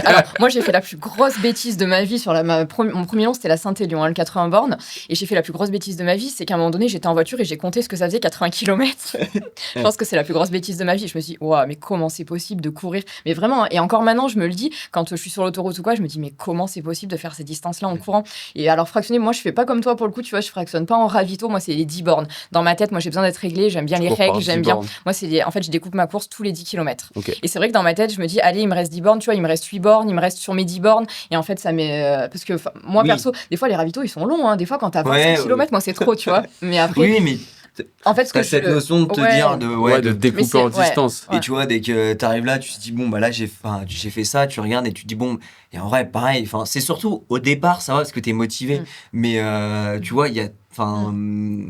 Alors, moi, j'ai fait la plus grosse bêtise de ma vie sur mon premier long, c'était la Saint-Élion, le 80 bornes. Et j'ai fait la plus grosse bêtise de ma vie, c'est qu'à un moment donné, j'étais en voiture et j'ai compté ce que ça faisait 80 km. Je pense que c'est la plus grosse bêtise de ma vie. Je me suis dit, waouh, mais comment c'est possible de courir? Mais vraiment, et encore maintenant, je me le dis, quand je suis sur l'autoroute ou quoi, je me dis, mais comment c'est possible de faire ces distances-là en courant? Et alors, fractionner, moi, je fais pas comme toi pour le coup, tu vois, je fractionne pas en ravito, moi, c'est les 10 bornes. Dans ma tête, moi, j'ai besoin d'être réglée, j'aime bien les règles, j'aime bien. Moi, en fait, je découpe ma course tous les 10 km. Et c'est vrai que dans ma tête, je me dis, allez, il me reste 10 bornes, tu vois, il me reste 8 bornes, il me reste sur mes 10 bornes. Et en fait, ça met. Parce que moi, perso, des fois, les ravitaux, ils sont longs, hein. Des fois, quand t'as 25 km, moi, c'est trop, tu vois. Mais après. Oui, mais. En fait, cette notion de te dire de découper en distance. Et tu vois, dès que t'arrives là, tu te dis bon bah là j'ai fait ça, tu regardes et tu te dis bon, et en vrai pareil, enfin c'est surtout au départ ça va parce que t'es motivé, mais tu vois il y a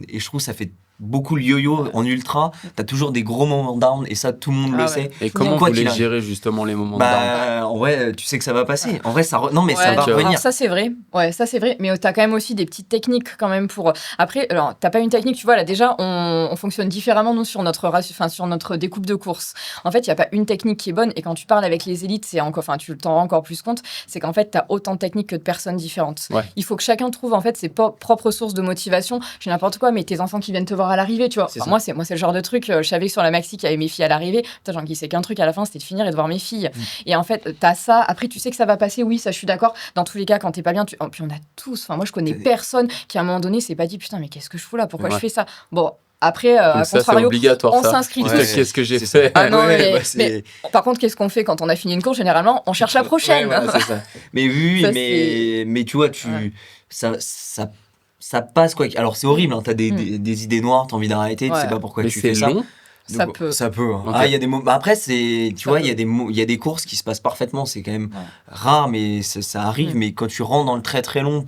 et je trouve ça fait beaucoup le yo-yo en ultra, t'as toujours des gros moments down et ça tout le monde le sait. Et comment vous les gérez justement les moments de down? En vrai tu sais que ça va passer. En vrai ça non mais ça va revenir. Alors, ça c'est vrai. Ouais, ça c'est vrai, mais t'as quand même aussi des petites techniques quand même pour après alors t'as pas une technique, tu vois là déjà on fonctionne différemment nous sur notre découpe de course. En fait, il y a pas une technique qui est bonne et quand tu parles avec les élites, tu t'en rends encore plus compte, c'est qu'en fait t'as autant de techniques que de personnes différentes. Il faut que chacun trouve en fait ses propres sources de motivation. Je n'importe quoi, mais tes enfants qui viennent te voir à l'arrivée, tu vois. Moi c'est le genre de truc, je savais que sur la maxi qu'il y avait mes filles à l'arrivée, putain, j'en glissais qu'un truc à la fin, c'était de finir et de voir mes filles. Et en fait, t'as ça, après tu sais que ça va passer, oui, ça je suis d'accord. Dans tous les cas, quand t'es pas bien, puis on a tous, moi je connais personne qui à un moment donné s'est pas dit putain, mais qu'est-ce que je fous là, pourquoi je fais ça? Bon, après, à contrario, on s'inscrit tous. Qu'est-ce que j'ai fait? Ah non, mais par contre, qu'est-ce qu'on fait quand on a fini une course? Généralement, on cherche la prochaine. C'est ça. Mais oui, mais tu vois, ça passe quoi. Alors c'est horrible, hein, t'as des idées noires, t'as envie d'arrêter, tu sais pas pourquoi tu fais ça. Ça peut. Ça peut. Hein. Okay. Il y a des moments. Après, tu vois, il y a des courses qui se passent parfaitement. C'est quand même rare, mais ça arrive. Mais quand tu rentres dans le très très long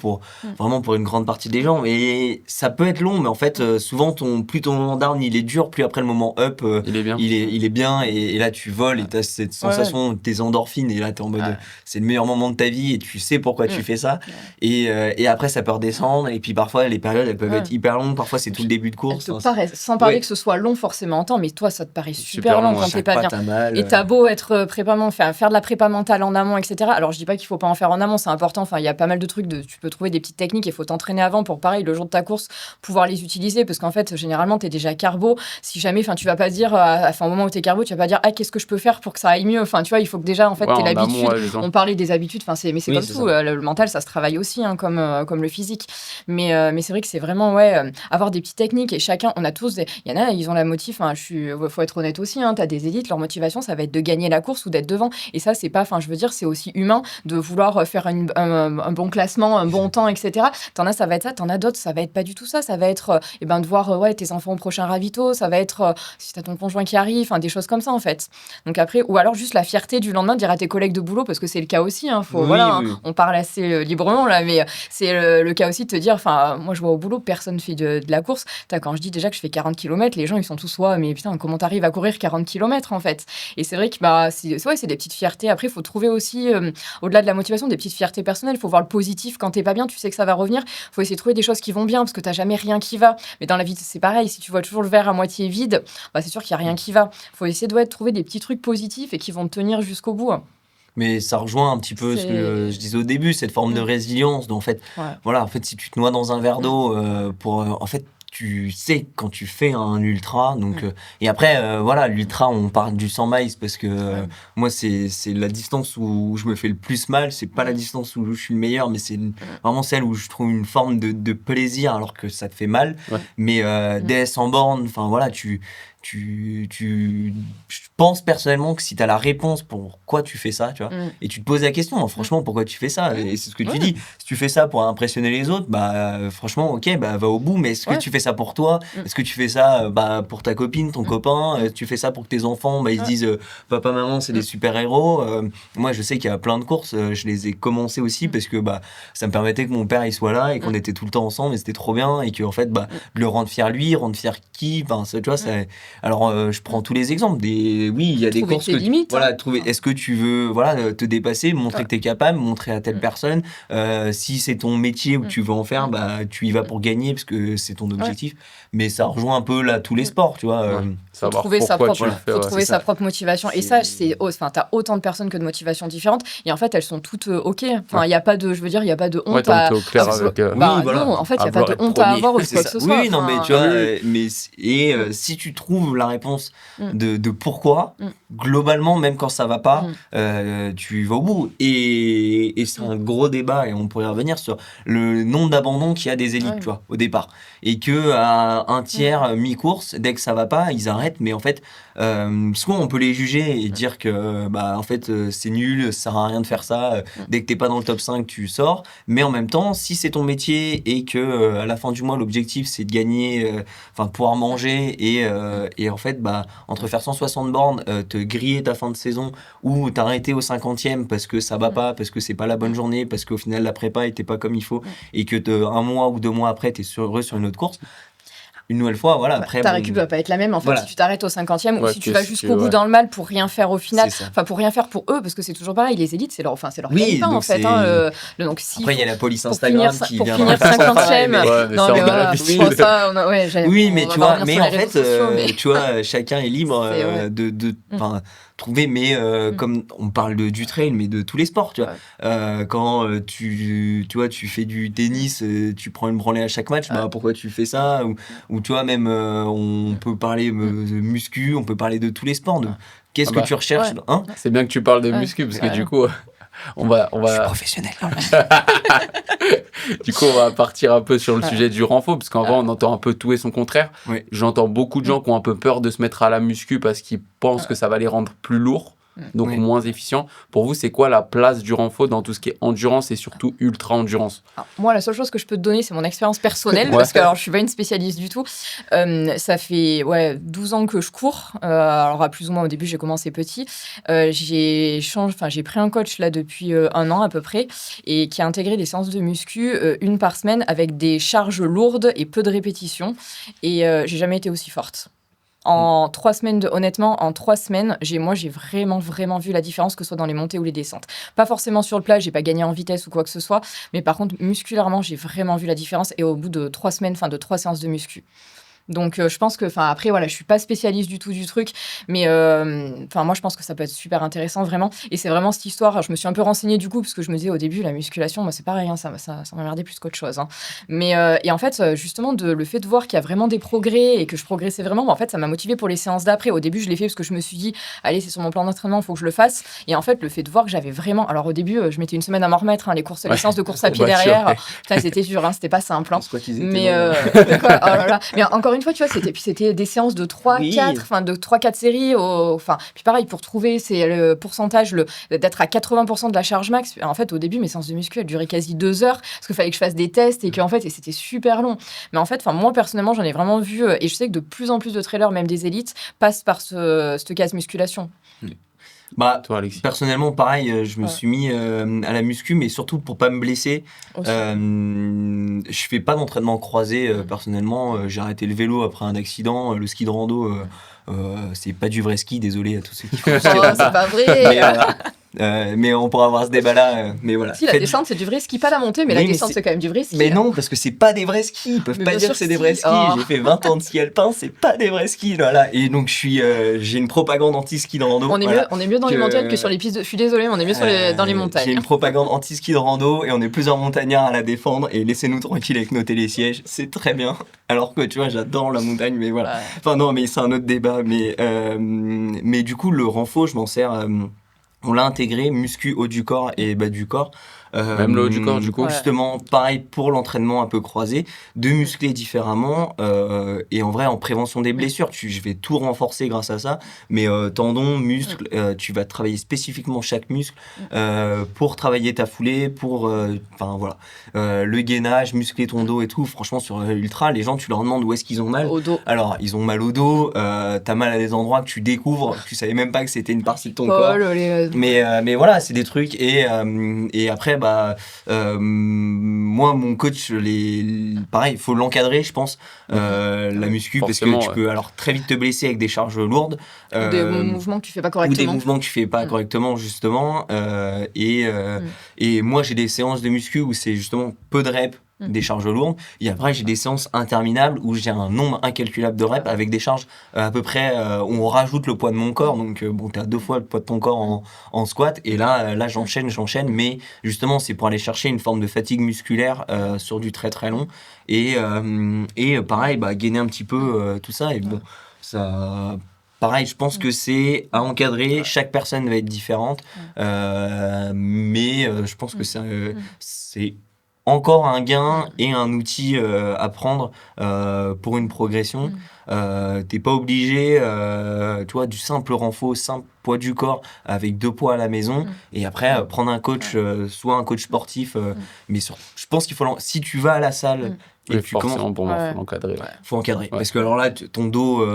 vraiment pour une grande partie des gens, et ça peut être long, mais en fait, souvent plus ton moment down il est dur, plus après le moment up, il est bien. Il est bien, et là tu voles et t'as cette sensation, tes endorphines, et là t'es en mode, c'est le meilleur moment de ta vie, et tu sais pourquoi tu fais ça. Et après, ça peut redescendre. Et puis parfois, les périodes elles peuvent être hyper longues. Parfois, c'est tout le début de course. Sans parler que ce soit long forcément en temps, mais toi ça te paraît super long quand t'es pas bien. Et t'as beau être faire de la prépa mentale en amont, etc. Alors je dis pas qu'il faut pas en faire en amont, c'est important. Enfin, il y a pas mal de trucs, tu peux trouver des petites techniques, il faut t'entraîner avant pour pareil le jour de ta course pouvoir les utiliser, parce qu'en fait généralement t'es déjà carbo. Si jamais, tu vas pas dire au moment où t'es carbo, tu vas pas dire qu'est-ce que je peux faire pour que ça aille mieux. Enfin, tu vois, il faut que déjà en fait t'aies l'habitude. On parlait des habitudes. Enfin, mais c'est comme tout. Le mental, ça se travaille aussi, hein, comme le physique. Mais c'est vrai que c'est vraiment avoir des petites techniques, et chacun, on a tous il y en a, ils ont la motive. Faut être honnête aussi, hein, t'as des élites, leur motivation ça va être de gagner la course ou d'être devant, et ça c'est pas, je veux dire, c'est aussi humain de vouloir faire un bon classement, un bon temps, etc. T'en as, ça va être ça, t'en as d'autres, ça va être pas du tout ça, ça va être de voir tes enfants au prochain ravito, ça va être si t'as ton conjoint qui arrive, des choses comme ça en fait. Donc après, ou alors juste la fierté du lendemain de dire à tes collègues de boulot, parce que c'est le cas aussi, hein, on parle assez librement là, mais c'est le cas aussi de te dire, moi je vois au boulot, personne fait de la course. Quand je dis déjà que je fais 40 km, les gens ils sont tous mais putain, comment t'arrives à courir 40 km en fait? Et c'est vrai que bah, c'est des petites fiertés. Après, il faut trouver aussi, au-delà de la motivation, des petites fiertés personnelles. Il faut voir le positif quand t'es pas bien, tu sais que ça va revenir. Il faut essayer de trouver des choses qui vont bien parce que t'as jamais rien qui va. Mais dans la vie, c'est pareil. Si tu vois toujours le verre à moitié vide, bah, c'est sûr qu'il n'y a rien qui va. Il faut essayer de trouver des petits trucs positifs et qui vont te tenir jusqu'au bout. Mais ça rejoint un petit peu ce que je disais au début, cette forme de résilience. Donc, en fait, voilà, en fait, si tu te noies dans un verre d'eau, en fait, tu sais quand tu fais un ultra. Donc, et après, voilà, l'ultra, on parle du 100 miles parce que moi, c'est la distance où je me fais le plus mal. C'est pas la distance où je suis le meilleur, mais c'est vraiment celle où je trouve une forme de plaisir alors que ça te fait mal. Mais DS en borne, enfin voilà, je pense personnellement que si tu as la réponse pourquoi tu fais ça, tu vois, et tu te poses la question, franchement, pourquoi tu fais ça, et c'est ce que tu dis, si tu fais ça pour impressionner les autres, bah franchement, ok, bah va au bout, mais est-ce que tu fais ça pour toi, est-ce que tu fais ça pour ta copine, ton copain, tu fais ça pour que tes enfants, ils se disent papa, maman, c'est des super-héros. Moi, je sais qu'il y a plein de courses, je les ai commencées aussi parce que ça me permettait que mon père il soit là et qu'on était tout le temps ensemble et c'était trop bien, et que en fait, de le rendre fier lui, rendre fier qui, tu vois, alors, je prends tous les exemples. Oui, il y a des courses que limites, voilà, est-ce que tu veux te dépasser, montrer que tu es capable, montrer à telle personne. Si c'est ton métier ou que tu veux en faire, tu y vas pour gagner parce que c'est ton objectif. Mais ça rejoint un peu là tous les sports, tu vois. Faut trouver sa propre motivation. Et ça, t'as autant de personnes que de motivations différentes. Et en fait, elles sont toutes OK. Enfin, il y a pas de, je veux dire, il y a pas de honte à. T'es au clair avec. Non, en fait, il y a pas de honte à avoir ou quoi que ce soit. Oui, non, mais tu vois, si tu trouves la réponse de pourquoi, globalement, même quand ça va pas, tu vas au bout. Et c'est un gros débat, et on pourrait revenir sur le nombre d'abandons qu'il y a des élites, tu vois, au départ. Et que à un tiers mi-course, dès que ça va pas, ils arrêtent. Mais en fait, soit on peut les juger et dire que en fait c'est nul, ça sert à rien de faire ça, dès que t'es pas dans le top 5 tu sors. Mais en même temps, si c'est ton métier et que à la fin du mois l'objectif c'est de gagner, de pouvoir manger, et en fait entre faire 160 bornes, te griller ta fin de saison, ou t'arrêter au 50e parce que ça va pas, parce que c'est pas la bonne journée, parce qu'au final la prépa était pas comme il faut, et que un mois ou 2 mois après t'es heureux sur une autre course. Une nouvelle fois, voilà. Après, ta récup va pas être la même en fait, si tu t'arrêtes au 50e ou si tu vas jusqu'au bout ouais. dans le mal pour rien faire au final, pour rien faire pour eux, parce que c'est toujours pareil, les élites c'est leur gagne-pain en fait. Donc, après il y a la police Instagram qui pour vient finir 50e. Non mais voilà, oui, mais tu vois, mais en fait, tu vois, chacun est libre de trouver, mais comme on parle du trail, mais de tous les sports, tu vois. Quand tu fais du tennis, tu prends une branlée à chaque match, pourquoi tu fais ça, ou tu vois, même on peut parler de muscu, on peut parler de tous les sports. Qu'est-ce que tu recherches, hein? C'est bien que tu parles de muscu parce que du coup on va je suis professionnel quand même. Du coup on va partir un peu sur le sujet du renfort, parce qu'en vrai on entend un peu tout et son contraire. J'entends beaucoup de gens qui ont un peu peur de se mettre à la muscu parce qu'ils pensent que ça va les rendre plus lourds, donc moins efficients. Pour vous, c'est quoi la place du renfort dans tout ce qui est endurance et surtout ultra endurance? Moi, la seule chose que je peux te donner, c'est mon expérience personnelle, parce que alors, je suis pas une spécialiste du tout. Ça fait 12 ans que je cours. Alors, à plus ou moins, au début, j'ai commencé petit. J'ai pris un coach là depuis 1 an à peu près, et qui a intégré des séances de muscu 1 par semaine avec des charges lourdes et peu de répétitions. Et j'ai jamais été aussi forte. En 3 semaines, honnêtement, en 3 semaines, j'ai vraiment, vraiment vu la différence, que ce soit dans les montées ou les descentes. Pas forcément sur le plat, j'ai pas gagné en vitesse ou quoi que ce soit, mais par contre, musculairement, j'ai vraiment vu la différence, et au bout de 3 semaines, de 3 séances de muscu. Donc, je pense que, après, voilà, je suis pas spécialiste du tout du truc, mais moi, je pense que ça peut être super intéressant, vraiment. Et c'est vraiment cette histoire. Je me suis un peu renseignée du coup, parce que je me disais au début, la musculation, moi, c'est pareil, ça m'emmerdait plus qu'autre chose. Mais, et en fait, justement, le fait de voir qu'il y a vraiment des progrès et que je progressais vraiment, en fait, ça m'a motivée pour les séances d'après. Au début, je l'ai fait parce que je me suis dit, allez, c'est sur mon plan d'entraînement, il faut que je le fasse. Et en fait, le fait de voir que j'avais vraiment. Alors, au début, je mettais 1 semaine à m'en remettre, les séances de course à pied derrière. Putain, c'était dur, c'était pas simple. Mais, mais encore une fois, tu vois, c'était des séances de 3-4 séries. Puis pareil, pour trouver le pourcentage d'être à 80% de la charge max. En fait, au début, mes séances de muscu, elles duraient quasi 2 heures, parce qu'il fallait que je fasse des tests, et c'était super long. Mais en fait, moi, personnellement, j'en ai vraiment vu, et je sais que de plus en plus de trailers, même des élites, passent par cette case musculation. Bah, Toi, Alexis? personnellement, pareil, je me suis mis à la muscu, mais surtout pour pas me blesser. Aussi. Je fais pas d'entraînement croisé, personnellement. J'ai arrêté le vélo après un accident. Le ski de rando, c'est pas du vrai ski, désolé à tous ceux qui font du ski de Oh, rando. c'est pas vrai. Mais, mais on pourra avoir ce débat-là. Mais voilà. Si, la Faites- descente, c'est du vrai ski, pas la montée, mais Oui, la mais descente, c'est- c'est quand même du vrai ski. Mais non, parce que c'est pas des vrais skis. Ils peuvent Mais pas bien dire sûr que c'est des si. vrais skis. Oh. J'ai fait 20 ans de ski alpin, c'est pas des vrais skis, voilà. Et donc, j'ai une propagande anti-ski de rando. On est, voilà. on est mieux dans les Que- montagnes que sur les pistes. Je suis désolée, mais on est mieux dans les J'ai montagnes. une propagande anti-ski de rando et on est plusieurs montagnards à la défendre et laissez-nous tranquilles avec nos télésièges, c'est très bien. Alors que tu vois, j'adore la montagne, mais voilà. Ouais. Enfin non, mais c'est un autre débat. Mais du coup, le renfort, je m'en sers. On l'a intégré, muscu, haut du corps et bas du corps. Même le haut du corps, du coup. Ouais. Justement, pareil pour l'entraînement un peu croisé, de muscler différemment et en vrai en prévention des blessures. Je vais tout renforcer grâce à ça. Mais tendons, muscles, tu vas travailler spécifiquement chaque muscle pour travailler ta foulée, pour enfin voilà, le gainage, muscler ton dos et tout. Franchement, sur l'ultra, les gens, tu leur demandes où est-ce qu'ils ont mal. Au dos. Alors, ils ont mal au dos, t'as mal à des endroits que tu découvres, tu savais même pas que c'était une partie de ton corps. Paul, Mais voilà, c'est des trucs. Et après, moi, mon coach, pareil, il faut l'encadrer, je pense, la muscu, parce que Forcément, tu ouais. peux alors très vite te blesser avec des charges lourdes. ou des mouvements que tu fais pas Ou des correctement. mouvements que tu fais pas correctement, justement. Et moi, j'ai des séances de muscu où c'est justement peu de reps, des charges lourdes. Et après, j'ai des séances interminables où j'ai un nombre incalculable de reps avec des charges à peu près où on rajoute le poids de mon corps. Donc, bon, t'as 2 fois le poids de ton corps en squat. Et là j'enchaîne. Mais justement, c'est pour aller chercher une forme de fatigue musculaire sur du très très long. Et pareil, gainer un petit peu tout ça. Et bon, ça. Pareil, je pense que c'est à encadrer. Chaque personne va être différente. Mais je pense que c'est encore un gain et un outil à prendre pour une progression. T'es pas obligé, tu vois, du simple renfort, simple poids du corps avec 2 poids à la maison et après prendre un coach, soit un coach sportif, mais je pense qu'il faut si tu vas à la salle et Oui, que tu commences, forcément, pour moi, Ouais. faut l'encadrer. Ouais. faut encadrer Ouais. parce que alors là ton dos,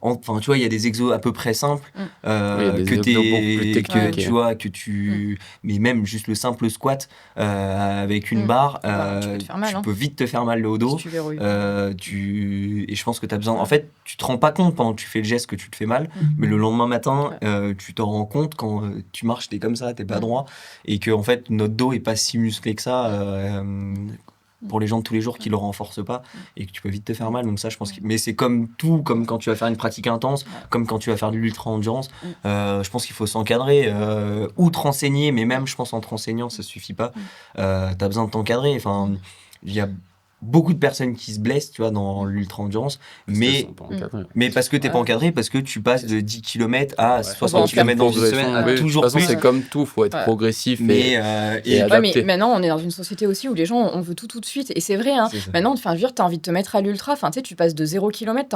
enfin tu vois, il y a des exos à peu près simples Oui, il y a des que exos beaucoup plus techniques, tu vois que tu, mais même juste le simple squat avec une barre, Tu peux te faire mal, tu hein. peux vite te faire mal au dos. Si tu verrouilles. Et je pense que tu as besoin. En fait, tu te rends pas compte pendant que tu fais le geste que tu te fais mal, mais le lendemain matin, tu t'en rends compte quand tu marches, t'es comme ça, t'es pas droit, et que en fait notre dos est pas si musclé que ça. Pour les gens de tous les jours qui le renforcent pas et que tu peux vite te faire mal, donc ça je pense mais c'est comme tout, comme quand tu vas faire une pratique intense, comme quand tu vas faire de l'ultra endurance, je pense qu'il faut s'encadrer ou te renseigner, mais même je pense en te renseignant ça suffit pas, t'as besoin de t'encadrer, enfin il y a beaucoup de personnes qui se blessent, tu vois, dans l'ultra endurance, mais parce que t'es pas encadré, parce que tu passes de 10 km à 60 km dans une semaine, à toujours de toute façon, plus. c'est comme tout, faut être progressif Mais et et adapté. mais maintenant, on est dans une société aussi où les gens, on veut tout de suite. Et c'est vrai, hein. c'est ça. Maintenant, enfin, je veux dire, t'as envie de te mettre à l'ultra. Enfin, tu sais, tu passes de 0 km,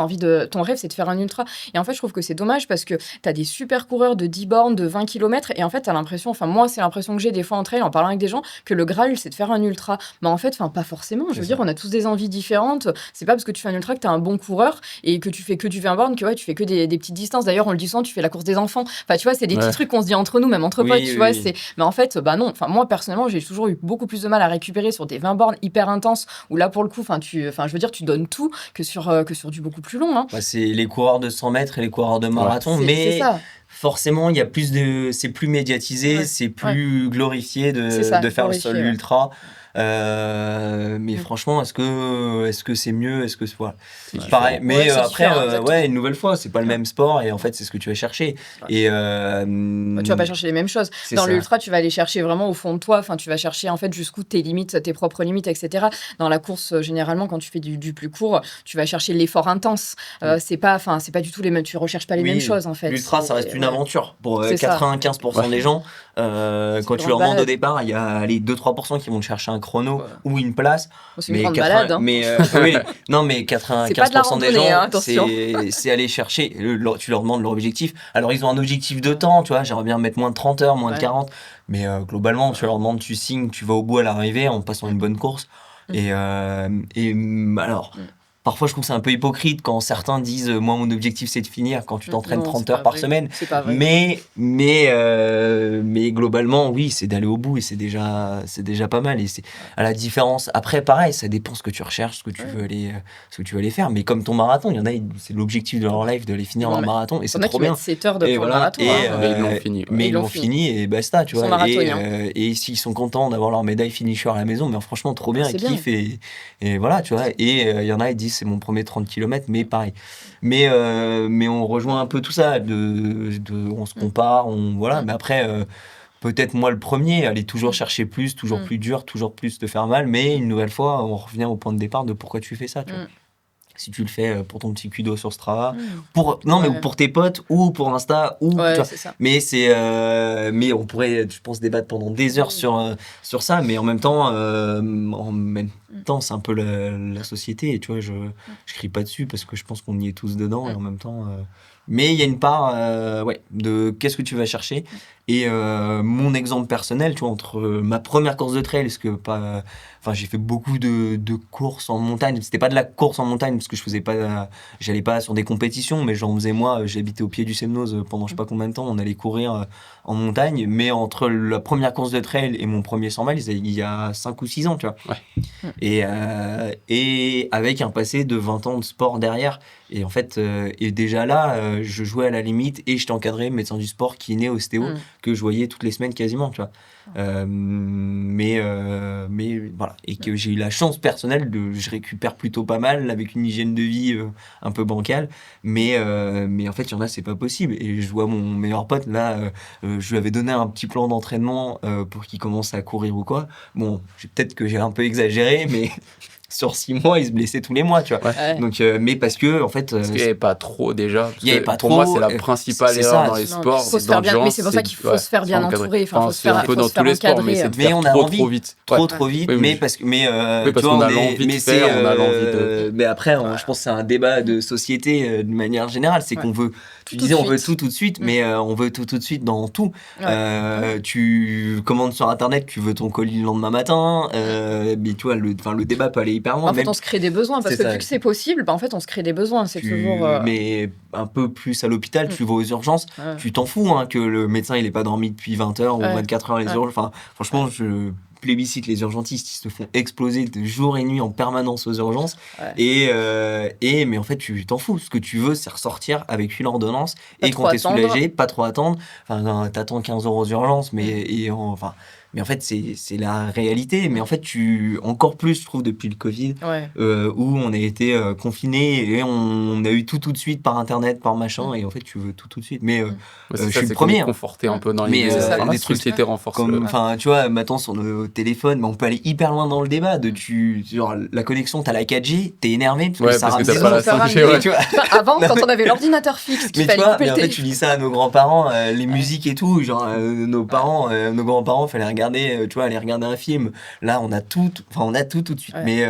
ton rêve, c'est de faire un ultra. Et en fait, je trouve que c'est dommage parce que t'as des super coureurs de 10 bornes, de 20 km. Et en fait, t'as l'impression, enfin, moi, c'est l'impression que j'ai des fois en trail, en parlant avec des gens, que le Graal, c'est de faire un ultra. Mais en fait, enfin, pas forcément. Je veux dire, on a tous des envies différentes. C'est pas parce que tu fais un ultra que t'es un bon coureur et que tu fais que du 20 bornes que ouais, tu fais que des petites distances. D'ailleurs, on le dit souvent, tu fais la course des enfants. Enfin, tu vois, c'est des petits trucs qu'on se dit entre nous, même entre potes, tu vois. Mais en fait, non. Enfin, moi, personnellement, j'ai toujours eu beaucoup plus de mal à récupérer sur des 20 bornes hyper intenses où là, pour le coup, je veux dire, tu donnes tout que sur du beaucoup plus long. Hein. C'est les coureurs de 100 mètres et les coureurs de marathon, C'est mais ça. forcément, il y a c'est plus médiatisé, c'est plus glorifié de faire le sol ultra. Mais franchement, est-ce que c'est mieux, est-ce que voilà. Pareil, mais c'est après différent, une nouvelle fois, c'est pas le même sport et en fait c'est ce que tu vas chercher. Et Tu vas pas chercher les mêmes choses. Dans l'ultra, tu vas aller chercher vraiment au fond de toi. Enfin, tu vas chercher en fait jusqu'où tes limites, tes propres limites, etc. Dans la course, généralement, quand tu fais du plus court, tu vas chercher l'effort intense. C'est pas du tout les mêmes. Tu recherches pas les mêmes choses en fait. L'ultra, ça reste une aventure pour C'est 95% des gens. Quand tu leur demandes au départ, il y a 2-3% qui vont te chercher un chrono ou une place. C'est une grande balade. Hein. Mais oui, non, mais 95% des gens, hein, attention. c'est aller chercher. Tu leur demandes leur objectif. Alors ils ont un objectif de temps, tu vois. J'aimerais bien mettre moins de 30 heures, moins de 40. Mais globalement, tu leur demandes, tu signes, tu vas au bout à l'arrivée en passant une bonne course. Et alors, parfois je trouve que c'est un peu hypocrite quand certains disent moi mon objectif c'est de finir quand tu t'entraînes Non, 30 c'est heures pas par vrai. semaine. C'est pas vrai. Mais globalement oui c'est d'aller au bout et c'est déjà pas mal et c'est à la différence après pareil ça dépend ce que tu recherches ce que tu veux aller faire mais comme ton marathon il y en a c'est l'objectif de leur life d'aller finir leur marathon et c'est Il y en a trop qui bien. mettent 7 heures pour Et le voilà, marathon. Mais ils l'ont fini. Mais Ils ils l'ont l'ont fini et basta, tu Ils sont vois. marathoniens. Et s'ils sont contents d'avoir leur médaille finisher à la maison, mais franchement, trop bien, C'est ils bien. kiffent et voilà, tu vois. Et il y en a, ils disent c'est mon premier 30 km, mais pareil. Mais on rejoint un peu tout ça, on se compare, voilà. Mais après, peut-être moi le premier, aller toujours chercher plus, toujours plus dur, toujours plus te faire mal, mais une nouvelle fois, on revient au point de départ de pourquoi tu fais ça, tu vois. Si tu le fais pour ton petit kudo sur Strava, mais pour tes potes ou pour Insta ou tu vois. C'est ça. Mais mais on pourrait, je pense, débattre pendant des heures sur ça, mais en même temps, c'est un peu la société et tu vois, je crie pas dessus parce que je pense qu'on y est tous dedans et en même temps. Mais il y a une part, de qu'est-ce que tu vas chercher et mon exemple personnel, tu vois, entre ma première course de trail, j'ai fait beaucoup de courses en montagne. C'était pas de la course en montagne parce que j'allais pas sur des compétitions, mais j'en faisais moi. J'habitais au pied du Semnoz pendant je sais pas combien de temps. On allait courir en montagne, mais entre la première course de trail et mon premier 100 miles, il y a 5 ou 6 ans, tu vois. Ouais. Et avec un passé de 20 ans de sport derrière. Et en fait, et déjà là, je jouais à la limite et j'étais encadré médecin du sport qui est né ostéo que je voyais toutes les semaines quasiment, tu vois. Mais voilà, et que j'ai eu la chance personnelle je récupère plutôt pas mal avec une hygiène de vie un peu bancale, mais en fait il y en a c'est pas possible et je vois mon meilleur pote là, je lui avais donné un petit plan d'entraînement pour qu'il commence à courir ou quoi. Bon, peut-être que j'ai un peu exagéré, mais sur 6 mois, il se blessait tous les mois, tu vois. Ouais. Donc, mais parce que, en fait. Parce qu'il n'y avait pas trop déjà. Il n'y avait pas pour trop. moi, c'est la principale c'est erreur ça. dans les sports. Faut se faire bien, mais c'est pour ça qu'il faut se faire bien entourer. Enfin, faut se c'est faire un peu faut dans se faire tous les sports, mais encadrer. c'est de Mais faire on a trop envie. Trop vite, Oui, mais parce que. parce tu vois, qu'on a l'envie de faire, on a l'envie de. Mais après, je pense que c'est un débat de société de manière générale. C'est qu'on veut. Tu disais, on veut tout de suite, mais on veut tout de suite dans tout. Tu commandes sur Internet, tu veux ton colis le lendemain matin. Mais tu vois, le débat peut aller hyper loin. En fait, on se crée des besoins parce que vu que c'est possible, en fait, on se crée des besoins. C'est toujours. Mais un peu plus à l'hôpital, tu vas aux urgences, tu t'en fous que le médecin il ait pas dormi depuis 20 heures ou 24 heures les urgences. Enfin, franchement, je plébiscite les urgentistes, ils se font exploser de jour et nuit en permanence aux urgences. Mais en fait, tu t'en fous. Ce que tu veux, c'est ressortir avec une ordonnance et qu'on t'ait soulagé, pas trop attendre. Enfin, t'attends 15 € aux urgences, mais en fait, c'est la réalité. Mais en fait, encore plus, je trouve, depuis le Covid, où on a été confinés et on a eu tout de suite par Internet, par machin, et en fait, tu veux tout de suite. Mais je suis le premier. Conforté un peu dans les des trucs qui étaient renforcés. Enfin, tu vois, maintenant, sur nos téléphones, mais on peut aller hyper loin dans le débat. Genre, la connexion, t'as la 4G, t'es énervé parce que t'as pas la 5G. Tu vois. Avant, quand on avait l'ordinateur fixe, qu'il fallait couper le téléphone. En fait, tu dis ça à nos grands-parents, les musiques et tout, genre, nos grands-parents, fallait regarder, tu vois, aller regarder un film. Là, on a tout de suite. Mais,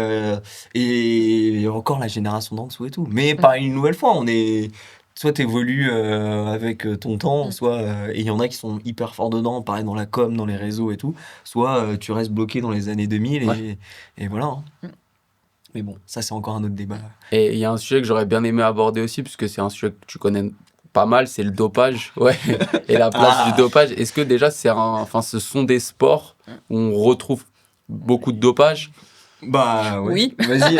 et encore la génération d'en dessous et tout. Mais pareil, une nouvelle fois, soit t'évolues avec ton temps, soit et il y en a qui sont hyper forts dedans, pareil dans la com, dans les réseaux et tout, soit tu restes bloqué dans les années 2000 et voilà. Mais bon, ça c'est encore un autre débat. Et il y a un sujet que j'aurais bien aimé aborder aussi, puisque c'est un sujet que tu connais pas mal, c'est le dopage, et la place du dopage. Est-ce que déjà ce sont des sports où on retrouve beaucoup de dopage? Bah oui. Vas-y,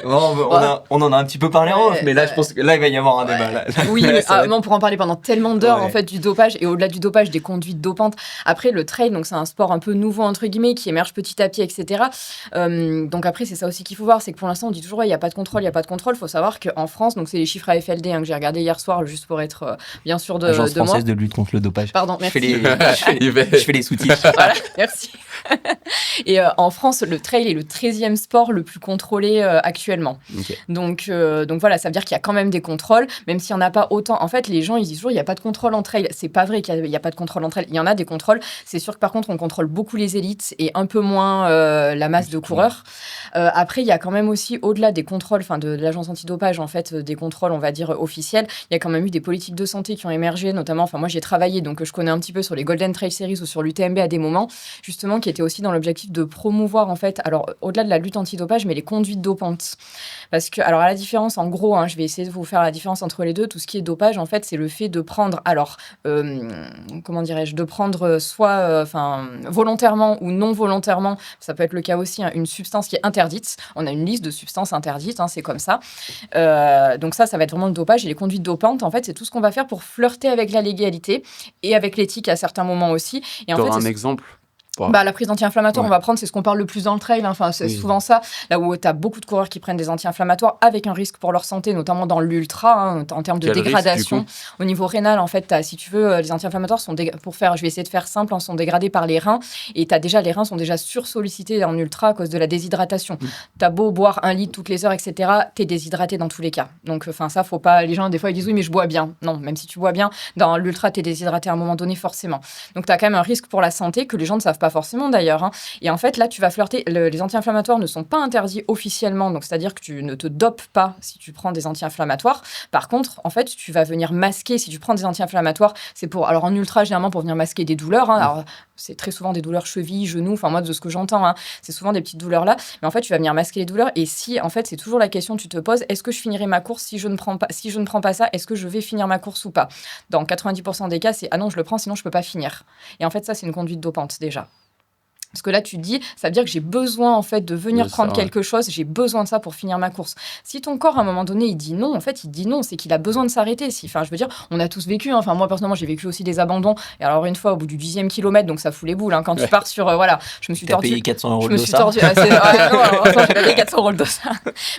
on en a un petit peu parlé en off, mais là je pense que là il va y avoir un débat. Là. Oui, on pourrait en parler pendant tellement d'heures en fait du dopage et au-delà du dopage des conduites dopantes. Après le trail, donc c'est un sport un peu nouveau entre guillemets qui émerge petit à petit, etc. Donc après c'est ça aussi qu'il faut voir, c'est que pour l'instant on dit toujours il y a pas de contrôle, il y a pas de contrôle. Faut savoir qu'en France, donc c'est les chiffres AFLD que j'ai regardé hier soir juste pour être bien sûr de Agence moi. française de lutte contre le dopage. Pardon, merci. Je fais les sous-titres. Voilà, merci. Et en France, le trail est le 13e sport le plus contrôlé actuellement. Okay. Donc voilà, ça veut dire qu'il y a quand même des contrôles, même s'il n'y en a pas autant. En fait, les gens, ils disent toujours, il n'y a pas de contrôle en trail. C'est pas vrai qu'il n'y a pas de contrôle en trail. Il y en a des contrôles. C'est sûr que par contre, on contrôle beaucoup les élites et un peu moins la masse de coureurs. Après, il y a quand même aussi, au-delà des contrôles, de l'agence antidopage, en fait, des contrôles, on va dire, officiels, il y a quand même eu des politiques de santé qui ont émergé, notamment, moi j'ai travaillé, donc je connais un petit peu sur les Golden Trail Series ou sur l'UTMB à des moments, justement, qui étaient aussi dans l'objectif de promouvoir, en fait, alors au-delà de la lutte antidopage, mais les conduites dopantes. Parce que, alors à la différence, en gros, je vais essayer de vous faire la différence entre les deux. Tout ce qui est dopage, en fait, c'est le fait de prendre, comment dirais-je, de prendre soit volontairement ou non volontairement, ça peut être le cas aussi, une substance qui est interdite. On a une liste de substances interdites, c'est comme ça. Donc ça va être vraiment le dopage. Et les conduites dopantes, en fait, c'est tout ce qu'on va faire pour flirter avec la légalité et avec l'éthique à certains moments aussi. Et tu auras un exemple? La prise d'anti-inflammatoire, on va prendre, c'est ce qu'on parle le plus dans le trail. C'est souvent ça, là où tu as beaucoup de coureurs qui prennent des anti-inflammatoires avec un risque pour leur santé, notamment dans l'ultra, en termes de dégradation. Risque, au niveau rénal, en fait, si tu veux, les anti-inflammatoires sont, je vais essayer de faire simple, sont dégradés par les reins. Et les reins sont déjà sursollicités en ultra à cause de la déshydratation. Tu as beau boire 1 litre toutes les heures, etc., tu es déshydraté dans tous les cas. Donc, ça, faut pas. Les gens, des fois, ils disent oui, mais je bois bien. Non, même si tu bois bien, dans l'ultra, tu es déshydraté à un moment donné, forcément. Donc, tu as quand même un risque pour la santé que les gens ne savent pas forcément d'ailleurs. Et en fait, là, tu vas flirter. Les anti-inflammatoires ne sont pas interdits officiellement, donc c'est-à-dire que tu ne te dopes pas si tu prends des anti-inflammatoires. Par contre, en fait, tu vas venir masquer. Si tu prends des anti-inflammatoires, c'est pour. Alors, en ultra, généralement, pour venir masquer des douleurs. Alors, c'est très souvent des douleurs chevilles, genoux. Enfin, moi, de ce que j'entends, c'est souvent des petites douleurs là. Mais en fait, tu vas venir masquer les douleurs. Et si, en fait, c'est toujours la question que tu te poses, est-ce que je finirai ma course si je ne prends pas ça, est-ce que je vais finir ma course ou pas? Dans 90% des cas, c'est ah non, je le prends, sinon je peux pas finir. Et en fait, ça, c'est une conduite dopante déjà. Parce que là, tu te dis, ça veut dire que j'ai besoin, en fait, de venir prendre quelque chose. J'ai besoin de ça pour finir ma course. Si ton corps, à un moment donné, il dit non, en fait, il dit non, c'est qu'il a besoin de s'arrêter. Je veux dire, on a tous vécu. Moi, personnellement, j'ai vécu aussi des abandons. Et alors, une fois, au bout du 10e kilomètre, donc ça fout les boules. Quand tu pars sur, je me suis tordu. T'as payé 400 € je me suis tordu. J'ai payé 400 € de ça.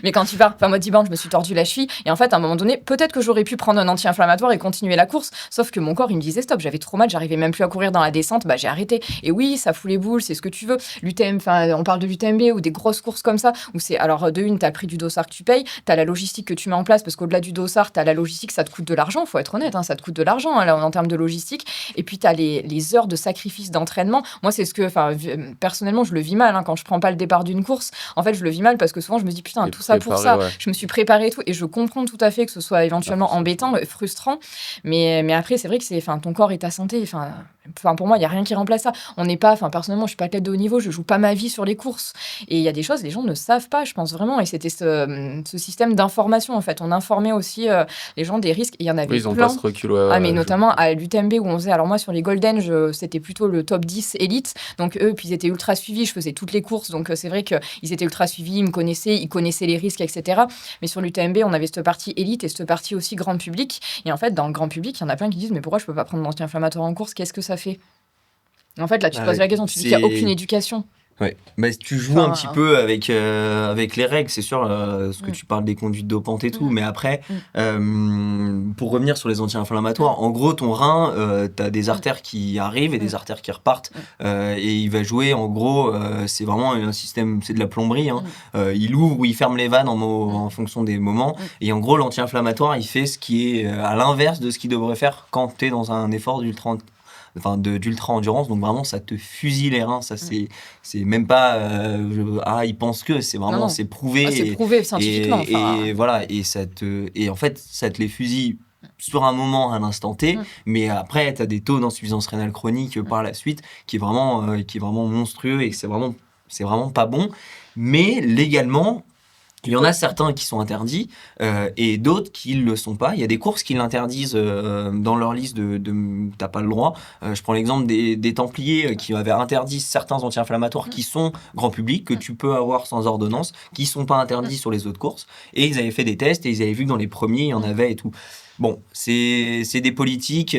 Mais quand tu pars, moi, 10 bandes, je me suis tordu la cheville. Et en fait, à un moment donné, peut-être que j'aurais pu prendre un anti-inflammatoire et continuer la course. Sauf que mon corps, il me disait stop. J'avais trop mal. J'arrivais même plus à courir dans la descente. J'ai arrêté. Et oui, ça fout les boules. C'est ce que tu veux. On parle de l'UTMB ou des grosses courses comme ça, où c'est, alors de une, t'as le prix du dossard que tu payes, t'as la logistique que tu mets en place, parce qu'au-delà du dossard, t'as la logistique, ça te coûte de l'argent, faut être honnête, ça te coûte de l'argent, là, en termes de logistique, et puis t'as les heures de sacrifice d'entraînement. Moi, c'est ce que, personnellement, je le vis mal, quand je prends pas le départ d'une course, en fait, je le vis mal, parce que souvent, je me dis, putain, tout ça pour ça, je me suis préparée et tout, et je comprends tout à fait que ce soit éventuellement embêtant, frustrant, mais après, c'est vrai que ton corps et ta santé, pour moi, il n'y a rien qui remplace ça. On n'est pas, personnellement, je suis pas athlète de haut niveau, je joue pas ma vie sur les courses. Et il y a des choses, les gens ne savent pas, je pense vraiment. Et c'était ce système d'information, en fait. On informait aussi les gens des risques. Et il y en avait ils ont plein. pas ce recul. Mais notamment à l'UTMB où on faisait. Alors moi, sur les Golden, c'était plutôt le top 10 élite. Donc eux, puis ils étaient ultra suivis. Je faisais toutes les courses. Donc c'est vrai qu'ils étaient ultra suivis. Ils me connaissaient. Ils connaissaient les risques, etc. Mais sur l'UTMB, on avait cette partie élite et cette partie aussi grand public. Et en fait, dans le grand public, il y en a plein qui disent mais pourquoi je peux pas prendre d'anti-inflammatoire en course? Qu'est-ce que ça fait? En fait, là, tu te poses la question, tu dis qu'il n'y a aucune éducation. Ouais, tu joues un petit peu avec les règles, c'est sûr, parce que tu parles des conduites dopantes et tout, mais après, pour revenir sur les anti-inflammatoires, en gros, ton rein, t'as des artères qui arrivent et des artères qui repartent, et il va jouer, en gros, c'est vraiment un système, c'est de la plomberie, il ouvre ou il ferme les vannes en fonction des moments, et en gros, l'anti-inflammatoire, il fait ce qui est à l'inverse de ce qu'il devrait faire quand t'es dans un effort d'ultra-endurance, donc vraiment ça te fusille les reins, ça c'est même pas ils pensent que c'est vraiment non. C'est prouvé, c'est prouvé scientifiquement, et voilà, et en fait ça te les fusille sur un moment, à l'instant T, mais après tu as des taux d'insuffisance rénale chronique par la suite qui est vraiment monstrueux, et c'est vraiment pas bon. Mais légalement, il y en a certains qui sont interdits et d'autres qui ne le sont pas. Il y a des courses qui l'interdisent dans leur liste t'as pas le droit. Je prends l'exemple des Templiers qui avaient interdit certains anti-inflammatoires qui sont grand public, que tu peux avoir sans ordonnance, qui sont pas interdits sur les autres courses. Et ils avaient fait des tests et ils avaient vu que dans les premiers, il y en avait et tout. Bon, c'est des politiques.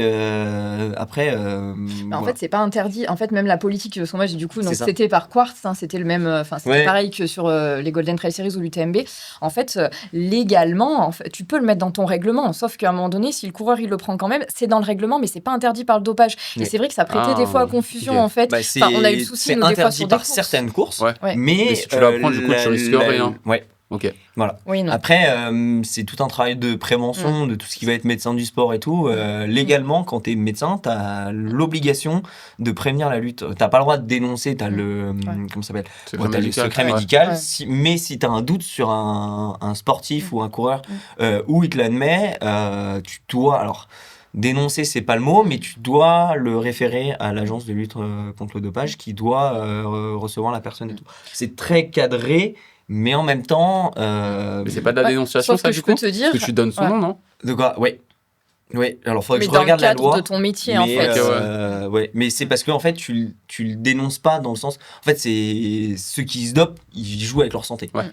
Après, en fait, c'est pas interdit. En fait, même la politique, parce que moi, du coup, donc c'était par Quartz, c'était le même. C'était pareil que sur les Golden Trail Series ou l'UTMB. En fait, légalement, tu peux le mettre dans ton règlement. Sauf qu'à un moment donné, si le coureur il le prend quand même, c'est dans le règlement, mais c'est pas interdit par le dopage. Et c'est vrai que ça prêtait des fois à confusion, en fait. On a eu le souci, c'est nous, des fois, interdit sur par des courses. certaines courses, mais si tu l'apprends, du coup, tu risques rien. Ouais. Ok. Voilà. Oui, après, c'est tout un travail de prévention, de tout ce qui va être médecin du sport et tout. Légalement, quand tu es médecin, tu as l'obligation de prévenir la lutte. Tu n'as pas le droit de dénoncer, tu as le comment ça s'appelle, le secret médical. Mais si tu as un doute sur un sportif ou un coureur où il te l'admet, tu dois. Alors, dénoncer, c'est pas le mot, mais tu dois le référer à l'agence de lutte contre le dopage qui doit recevoir la personne et tout. C'est très cadré, mais en même temps... Mais c'est pas de la dénonciation, sauf ça, que du je peux coup te dire... Parce que tu donnes son nom, non? De quoi? Oui. Oui, alors il faudrait Mais que je regarde la loi. dans le cadre de ton métier, en fait. Ouais. Mais c'est parce que en fait, tu le dénonces pas dans le sens... En fait, c'est ceux qui se dopent, ils jouent avec leur santé. Ouais.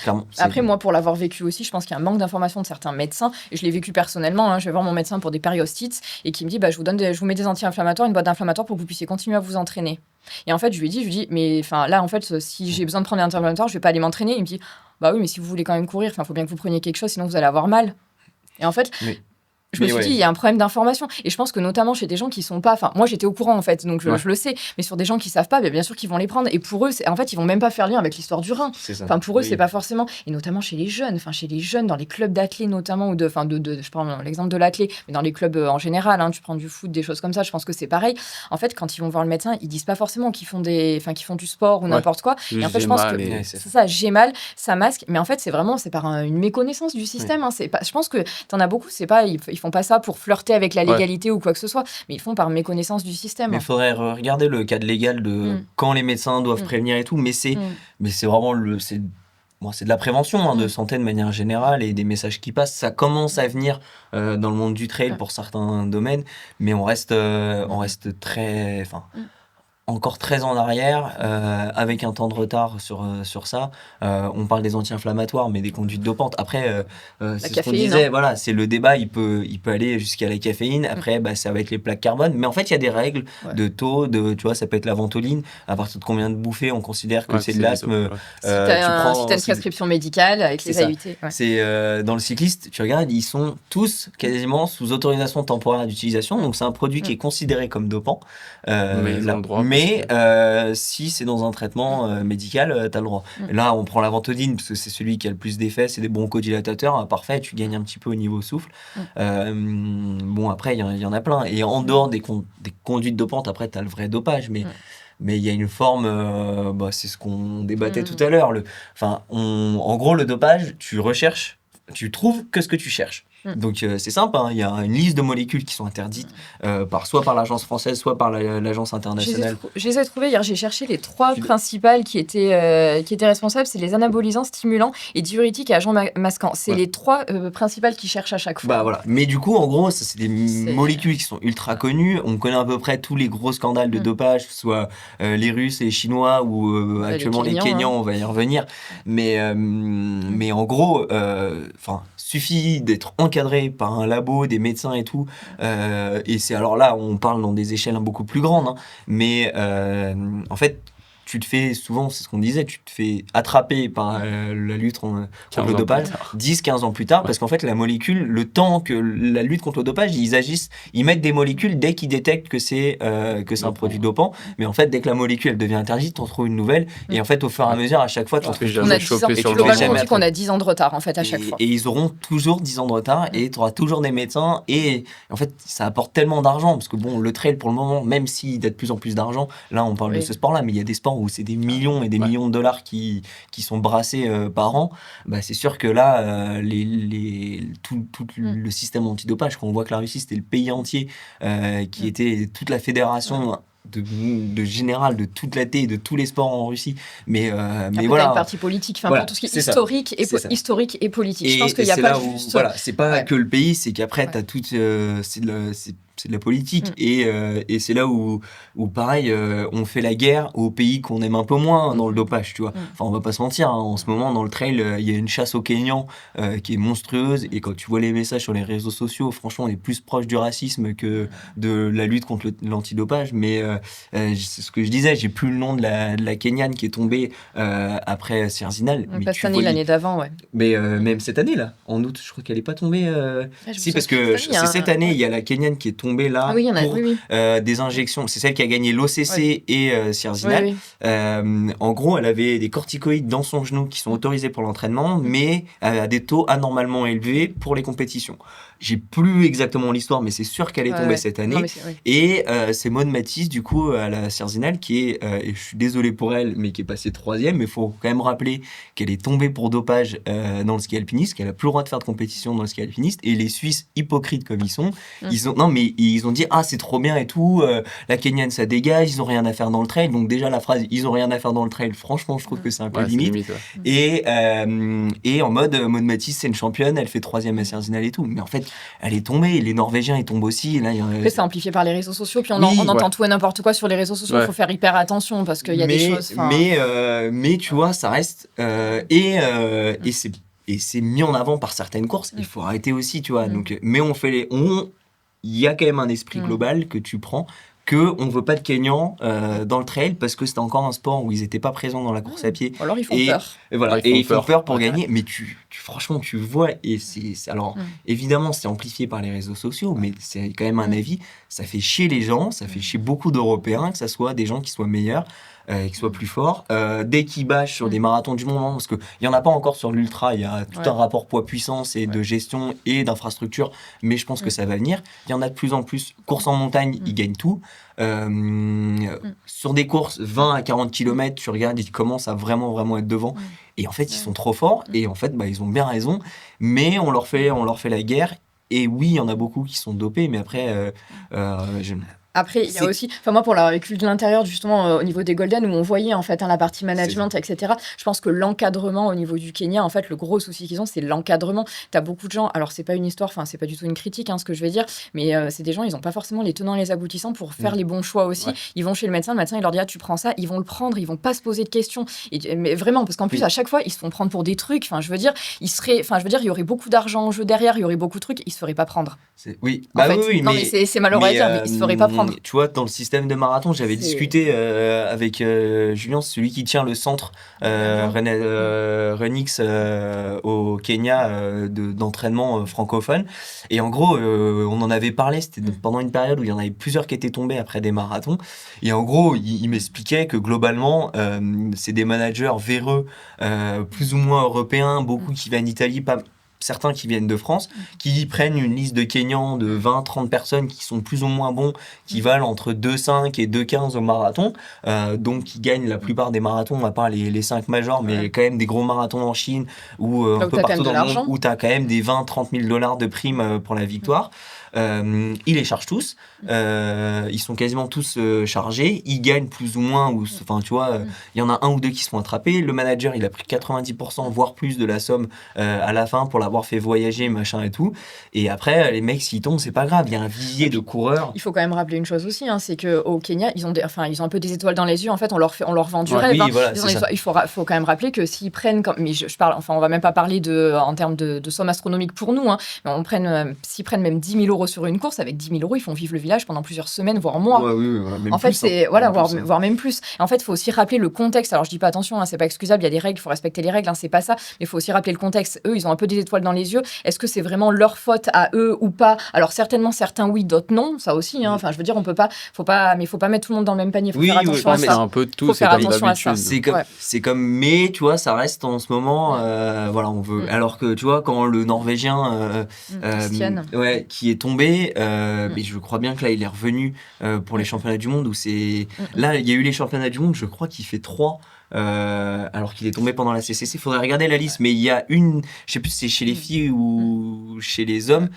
Clairement. Après, moi, pour l'avoir vécu aussi, je pense qu'il y a un manque d'information de certains médecins. Et je l'ai vécu personnellement. Je vais voir mon médecin pour des périostites et qui me dit je vous mets des anti-inflammatoires, une boîte d'inflammatoires pour que vous puissiez continuer à vous entraîner. Et en fait, je lui dis, mais là, en fait, si j'ai besoin de prendre des anti-inflammatoires, je vais pas aller m'entraîner. Il me dit, bah oui, mais si vous voulez quand même courir, il faut bien que vous preniez quelque chose, sinon vous allez avoir mal. Et en fait, je me suis dit, il y a un problème d'information. Et je pense que notamment chez des gens qui sont pas... Enfin, moi, j'étais au courant, en fait, donc je le sais. Mais sur des gens qui savent pas, bien sûr qu'ils vont les prendre. Et pour eux, en fait, ils vont même pas faire lien avec l'histoire du rein. C'est ça. Enfin, pour eux, c'est pas forcément... Et notamment chez les jeunes. Enfin, chez les jeunes, dans les clubs d'athlé, notamment, ou je prends l'exemple de l'athlé, mais dans les clubs en général, tu prends du foot, des choses comme ça, je pense que c'est pareil. En fait, quand ils vont voir le médecin, ils disent pas forcément qu'ils font du sport ou n'importe quoi. Et en fait, je pense que c'est ça, j'ai mal, ça masque. Mais en fait, c'est par une méconnaissance du système. Je pense que t'en as beaucoup, ils font pas ça pour flirter avec la légalité ou quoi que ce soit, mais ils font par méconnaissance du système. Mais il faudrait regarder le cadre légal de quand les médecins doivent prévenir et tout, mais c'est vraiment c'est de la prévention de santé de manière générale et des messages qui passent. Ça commence à venir dans le monde du trail pour certains domaines, mais on reste très... encore très en arrière, avec un temps de retard sur ça. On parle des anti-inflammatoires, mais des conduites dopantes. Après, c'est ce qu'on disait, voilà, c'est le débat, il peut aller jusqu'à la caféine. Après, ça va être les plaques carbone. Mais en fait, il y a des règles de taux, tu vois, ça peut être la ventoline. À partir de combien de bouffées on considère que c'est de l'asthme. Si tu as une prescription médicale avec les AUT. C'est dans le cycliste, tu regardes, ils sont tous quasiment sous autorisation temporaire d'utilisation. Donc, c'est un produit qui est considéré comme dopant. Mais si c'est dans un traitement médical, tu as le droit. Là, on prend la ventodine parce que c'est celui qui a le plus d'effets, c'est des bronchodilatateurs. Parfait, tu gagnes un petit peu au niveau souffle. Bon, après, il y en a plein. Et en dehors des conduites dopantes, après, tu as le vrai dopage. Mais il y a une forme, c'est ce qu'on débattait tout à l'heure. En gros, le dopage, tu trouves que ce que tu cherches. Donc c'est simple, il y a une liste de molécules qui sont interdites soit par l'agence française, soit par l'agence internationale. Je les ai trouvées hier, j'ai cherché les 3 principales qui étaient responsables, c'est les anabolisants, stimulants et diurétiques et agents masquants. C'est les 3 principales qui cherchent à chaque fois. Voilà. Mais du coup, en gros, ça, c'est des molécules qui sont ultra connues. On connaît à peu près tous les gros scandales de dopage, que ce soit les Russes et les Chinois ou actuellement les Kenyans, on va y revenir. Mais en gros, suffit d'être encadré par un labo, des médecins et tout. Et c'est alors là, on parle dans des échelles beaucoup plus grandes. Mais en fait, tu te fais souvent, c'est ce qu'on disait, tu te fais attraper par la lutte contre le dopage 10-15 ans plus tard, parce qu'en fait la molécule, le temps que la lutte contre le dopage, ils agissent, ils mettent des molécules dès qu'ils détectent que c'est un produit dopant, mais en fait dès que la molécule elle devient interdite, t'en trouves une nouvelle, et en fait au fur et à mesure, à chaque fois, t'en trouves on a 10 ans, et globalement on dit qu'on a 10 ans de retard en fait à chaque fois. Et ils auront toujours 10 ans de retard, et tu auras toujours des médecins, et en fait ça apporte tellement d'argent, parce que bon, le trail pour le moment, même s'il y a de plus en plus d'argent, là on parle de ce sport-là, mais il y a des sports où c'est des millions et des millions de dollars qui sont brassés par an, c'est sûr que là, tout le système antidopage, quand on voit que la Russie, c'était le pays entier qui était toute la fédération de général de toute la et de tous les sports en Russie, mais voilà, une partie politique, pour tout ce qui est historique et politique. Je pense qu'il y a pas juste... c'est pas que le pays, c'est qu'après t'as toute c'est de la politique et c'est là où pareil on fait la guerre aux pays qu'on aime un peu moins dans le dopage, tu vois. Enfin, on va pas se mentir, en ce moment dans le trail il y a une chasse aux Kenyans qui est monstrueuse, et quand tu vois les messages sur les réseaux sociaux, franchement on est plus proche du racisme que de la lutte contre l'antidopage. Mais c'est ce que je disais, j'ai plus le nom de la Kenyane qui est tombée après Sierzinal. Pas cette année, l'année d'avant, mais même cette année là, en août, je crois qu'elle est pas tombée. Si, parce que c'est cette année, il y a la Kenyane qui est tombée tombée là Ah oui, il y en a, pour oui. des injections. C'est celle qui a gagné l'OCC et Sierzinal. Oui, En gros, elle avait des corticoïdes dans son genou qui sont autorisés pour l'entraînement, mais à des taux anormalement élevés pour les compétitions. J'ai plus exactement l'histoire, mais c'est sûr qu'elle est tombée cette année. Non, mais Et c'est Maud Matisse, du coup, à la Sierzinal, qui est, et je suis désolé pour elle, mais qui est passée 3e. Mais il faut quand même rappeler qu'elle est tombée pour dopage dans le ski alpiniste, qu'elle n'a plus le droit de faire de compétition dans le ski alpiniste. Et les Suisses, hypocrites comme ils sont, ils ont dit c'est trop bien et tout, la Kenyane ça dégage, ils ont rien à faire dans le trail. Donc déjà la phrase ils ont rien à faire dans le trail, franchement je trouve que c'est un peu limite. Et en mode Maud Matisse c'est une championne, elle fait 3e à Sierzinal et tout. Mais en fait elle est tombée, les Norvégiens ils tombent aussi. Là, c'est amplifié par les réseaux sociaux, puis on entend tout et n'importe quoi sur les réseaux sociaux. Il faut faire hyper attention parce qu'il y a des choses. Mais tu vois, ça reste et c'est mis en avant par certaines courses. Il faut arrêter aussi, tu vois. Donc, mais il y a quand même un esprit global que tu prends. On ne veut pas de Kenyans dans le trail parce que c'était encore un sport où ils n'étaient pas présents dans la course à pied. Alors ils font peur. Et voilà, ils font peur pour gagner. Mais franchement, tu vois, et alors évidemment, c'est amplifié par les réseaux sociaux, mais c'est quand même un avis. Ça fait chier les gens, ça fait chier beaucoup d'Européens, que ça soit des gens qui soient meilleurs. Qui soit plus fort. Dès qu'ils bâchent sur des marathons du monde, parce qu'il n'y en a pas encore sur l'ultra, il y a tout un rapport poids-puissance et de gestion et d'infrastructure, mais je pense que ça va venir. Il y en a de plus en plus. Course en montagne, ils gagnent tout. Sur des courses 20 à 40 km, tu regardes, ils commencent à vraiment être devant. Et en fait, ils sont trop forts. Et en fait, ils ont bien raison. Mais on leur fait la guerre. Et oui, il y en a beaucoup qui sont dopés, mais après... Après, il y a aussi, moi pour la vécu de l'intérieur justement au niveau des Golden où on voyait en fait la partie management, etc. Je pense que l'encadrement au niveau du Kenya, en fait, le gros souci qu'ils ont, c'est l'encadrement. T'as beaucoup de gens, alors c'est pas une histoire, c'est pas du tout une critique ce que je vais dire, mais c'est des gens, ils ont pas forcément les tenants et les aboutissants pour faire les bons choix aussi. Ils vont chez le médecin il leur dit tu prends ça, ils vont le prendre, ils vont pas se poser de questions. Mais vraiment, parce qu'en plus à chaque fois ils se font prendre pour des trucs. Je veux dire, il y aurait beaucoup d'argent en jeu derrière, il y aurait beaucoup de trucs, ils se feraient pas prendre. Oui, non mais c'est malheureux à dire, mais ils se feraient pas prendre. Tu vois, dans le système de marathon, j'avais discuté avec Julien, celui qui tient le centre Renix au Kenya d'entraînement francophone. Et en gros, on en avait parlé, c'était pendant une période où il y en avait plusieurs qui étaient tombés après des marathons. Et en gros, il m'expliquait que globalement, c'est des managers véreux, plus ou moins européens, beaucoup qui viennent d'Italie, certains qui viennent de France, qui prennent une liste de Kenyans de 20-30 personnes qui sont plus ou moins bons, qui valent entre 2,5 et 2,15 au marathon, donc qui gagnent la plupart des marathons, à part les 5 majors, mais quand même des gros marathons en Chine ou un peu partout dans le monde, où tu as quand même des 20-30 000 $ de primes pour la victoire. Ils les chargent tous, ils sont quasiment tous chargés, ils gagnent plus ou moins, tu vois, il y en a un ou deux qui se font attraper, le manager il a pris 90% voire plus de la somme à la fin pour l'avoir fait voyager machin et tout, et après les mecs s'ils tombent c'est pas grave, il y a un vivier de coureurs. Il faut quand même rappeler une chose aussi, c'est qu'au Kenya ils ont un peu des étoiles dans les yeux, en fait on leur vend du rêve. Voilà, il faut quand même rappeler que s'ils prennent, mais je parle, on va même pas parler en termes de sommes astronomiques pour nous, mais s'ils prennent même 10 000 € sur une course, avec 10 000 €, ils font vivre le village pendant plusieurs semaines, voire mois. Même en fait, plus, voire même plus. Et en fait, il faut aussi rappeler le contexte. Alors, je dis pas attention, c'est pas excusable, il y a des règles, il faut respecter les règles, c'est pas ça. Mais il faut aussi rappeler le contexte. Eux, ils ont un peu des étoiles dans les yeux. Est-ce que c'est vraiment leur faute à eux ou pas? Alors, certainement, certains oui, d'autres non. Ça aussi, je veux dire, faut pas mettre tout le monde dans le même panier. Faut faire attention à ça. C'est un peu de tout, c'est comme d'habitude. C'est comme, mais tu vois, ça reste en ce moment, on veut. Alors que tu vois, quand le Norvégien, qui est tombé, mais je crois bien que là il est revenu pour les championnats du monde où là il y a eu les championnats du monde, je crois qu'il fait 3 alors qu'il est tombé pendant la CCC. Faudrait regarder la liste, mais il y a je sais plus si c'est chez les filles ou chez les hommes,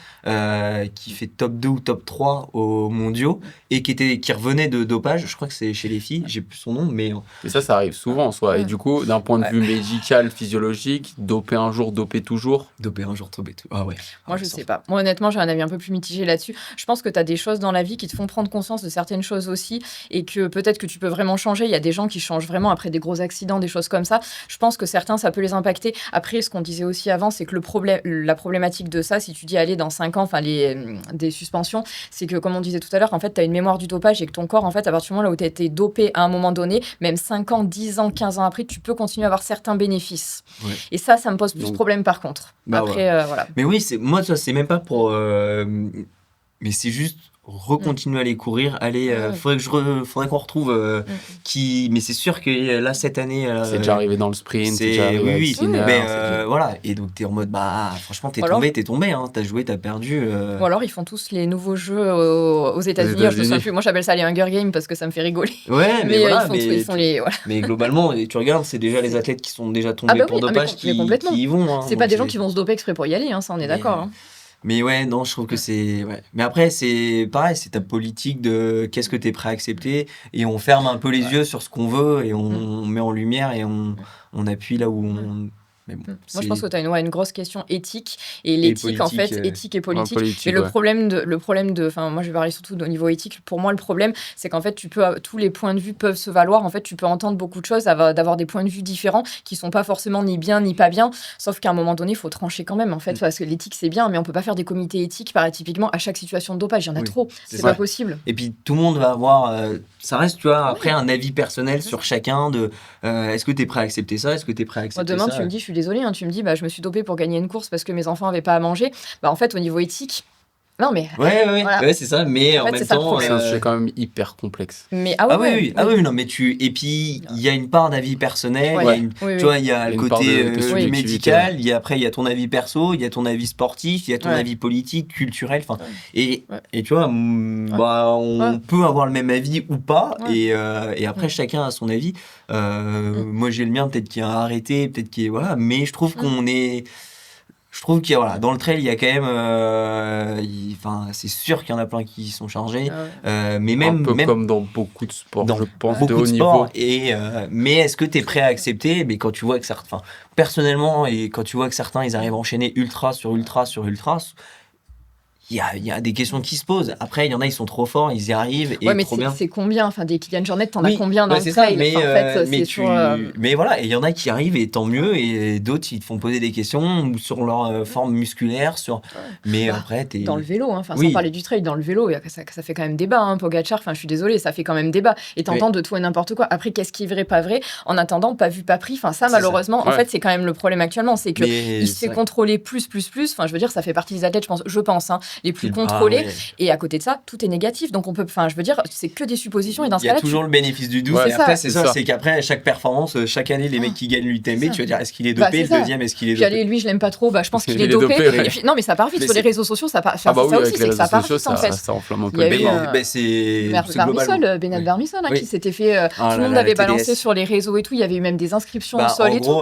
qui fait top 2 ou top 3 aux mondiaux et qui revenait de dopage. Je crois que c'est chez les filles, j'ai plus son nom, mais et ça arrive souvent en soi. Et du coup, d'un point de vue médical, physiologique, doper un jour, doper toujours. Doper un jour, doper tout. Ah ouais. Moi, je sais pas. Moi, honnêtement, j'ai un avis un peu plus mitigé là-dessus. Je pense que tu as des choses dans la vie qui te font prendre conscience de certaines choses aussi, et que peut-être que tu peux vraiment changer. Il y a des gens qui changent vraiment après des gros accidents, des choses comme ça. Je pense que certains, ça peut les impacter. Après, ce qu'on disait aussi avant, c'est que la problématique de ça, si tu dis aller dans 5 ans, des suspensions, c'est que, comme on disait tout à l'heure, en fait, tu as une mémoire du dopage et que ton corps, en fait, à partir du moment là où tu as été dopé à un moment donné, même 5 ans, 10 ans, 15 ans après, tu peux continuer à avoir certains bénéfices. Ouais. Et ça me pose plus de problème par contre. Après, voilà. Mais oui, moi, ça, c'est même pas pour... mais c'est juste recontinuer à aller courir, faudrait qu'on retrouve qui, mais c'est sûr que là cette année c'est déjà arrivé dans le sprint, c'est déjà arrivé oui, Sinner, mais voilà, et donc t'es en mode franchement t'es tombé, hein, t'as joué, t'as perdu. Ou alors ils font tous les nouveaux jeux aux États-Unis. Je me souviens plus, moi j'appelle ça les Hunger Games parce que ça me fait rigoler. Ouais, mais voilà, ils font les mais globalement tu regardes, c'est déjà les athlètes qui sont déjà tombés pour dopage qui y vont, hein, c'est pas des gens qui vont se doper exprès pour y aller, hein, ça on est d'accord, hein. Mais ouais, non, je trouve que c'est... Ouais. Mais après, c'est pareil, c'est ta politique de qu'est-ce que tu es prêt à accepter. Et on ferme un peu les yeux sur ce qu'on veut et on met en lumière et on appuie là où on... Mais bon, moi, je pense que tu as une grosse question éthique et l'éthique, en fait, éthique et politique. Mais le problème de, enfin, moi, je vais parler surtout au niveau éthique. Pour moi, le problème, c'est qu'en fait, tous les points de vue peuvent se valoir. En fait, tu peux entendre beaucoup de choses, d'avoir des points de vue différents qui sont pas forcément ni bien ni pas bien. Sauf qu'à un moment donné, il faut trancher quand même, en fait, parce que l'éthique, c'est bien, mais on peut pas faire des comités éthiques, typiquement, à chaque situation de dopage. Il y en a trop. C'est pas possible. Et puis, tout le monde va avoir... ça reste, tu vois, après, un avis personnel sur chacun de est-ce que tu es prêt à accepter ça? Est-ce que tu es prêt à accepter ça? Demain, tu me dis, je suis désolée, hein, tu me dis, je me suis dopée pour gagner une course parce que mes enfants n'avaient pas à manger. En fait, au niveau éthique, non mais. Ouais, c'est ça. Mais en même temps, c'est un sujet quand même hyper complexe. Mais oui, non, mais et puis il y a une part d'avis personnel. Tu vois, il y a le côté médical. Après, il y a ton avis perso, il y a ton avis sportif, il y a ton avis politique, culturel. Enfin, et tu vois, on peut avoir le même avis ou pas. Et après, chacun a son avis. Moi, j'ai le mien, peut-être qu'il a arrêté, peut-être qu'il voilà. Mais je trouve je trouve qu'il y a, voilà, dans le trail, il y a quand même... c'est sûr qu'il y en a plein qui sont chargés. Mais même, un peu comme dans beaucoup de sports, je pense, beaucoup de haut niveau. Mais est-ce que tu es prêt à accepter? Mais quand tu vois que certains... personnellement, et quand tu vois que certains, ils arrivent à enchaîner ultra sur ultra sur ultra... Il y a des questions qui se posent. Après, il y en a, ils sont trop forts, ils y arrivent. Et mais trop bien. C'est combien? Enfin, des Kylian Jornet, t'en as combien dans le trail? Mais voilà, il y en a qui arrivent et tant mieux. Et d'autres, ils te font poser des questions sur leur forme musculaire. Mais après, t'es... Dans le vélo, hein. Sans parler du trail, dans le vélo, ça fait quand même débat. Hein, Pogacar, je suis désolée, ça fait quand même débat. Et t'entends de tout et n'importe quoi. Après, qu'est-ce qui est vrai, pas vrai? En attendant, pas vu, pas pris. Ça, malheureusement, en fait, c'est quand même le problème actuellement. C'est qu'il se fait contrôler plus. Enfin, je veux dire, ça fait partie des athlètes, je pense, hein, les plus contrôlés. Et à côté de ça, tout est négatif. Donc, je veux dire, c'est que des suppositions. Et dans ce cas-là, il y a toujours le bénéfice du doute. Et après, c'est ça. C'est qu'après, à chaque performance, chaque année, les mecs qui gagnent l'UTMB, tu vas dire, est-ce qu'il est dopé? Le deuxième, est-ce qu'il est dopé? Puis, lui, je l'aime pas trop. Je pense qu'il est dopé. Et puis, non, mais ça part vite sur les réseaux sociaux. Ça part. Ça aussi, c'est que ça part vite, en fait. Ça enflamme un peu. C'est Bernard Vermissol, qui s'était fait. Tout le monde avait balancé sur les réseaux et tout. Il y avait eu même des inscriptions au sol et tout.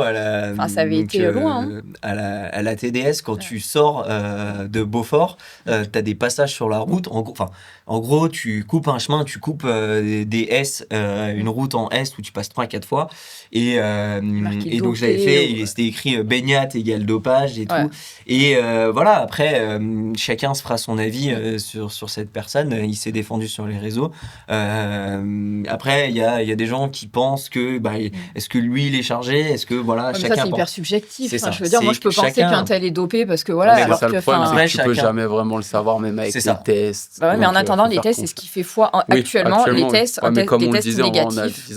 Ça avait été loin. À la TDS, quand tu sors de Beaufort, t'as des passages sur la route. En gros, tu coupes un chemin, tu coupes des S, une route en S où tu passes 3-4 fois. Et donc, j'avais fait, c'était écrit baignade égale dopage et tout. Et voilà, après, chacun se fera son avis sur cette personne. Il s'est défendu sur les réseaux. Après, il y a des gens qui pensent que, est-ce que lui, il est chargé? Est-ce que, voilà, chacun... Ça, c'est hyper subjectif. Je veux dire, moi, je peux penser qu'un tel est dopé parce que, voilà... Alors le problème, c'est que tu peux jamais vraiment le savoir, même avec les tests. Mais en attendant, les tests, c'est ce qui fait foi actuellement. Les tests, mais comme on le disait négatifs.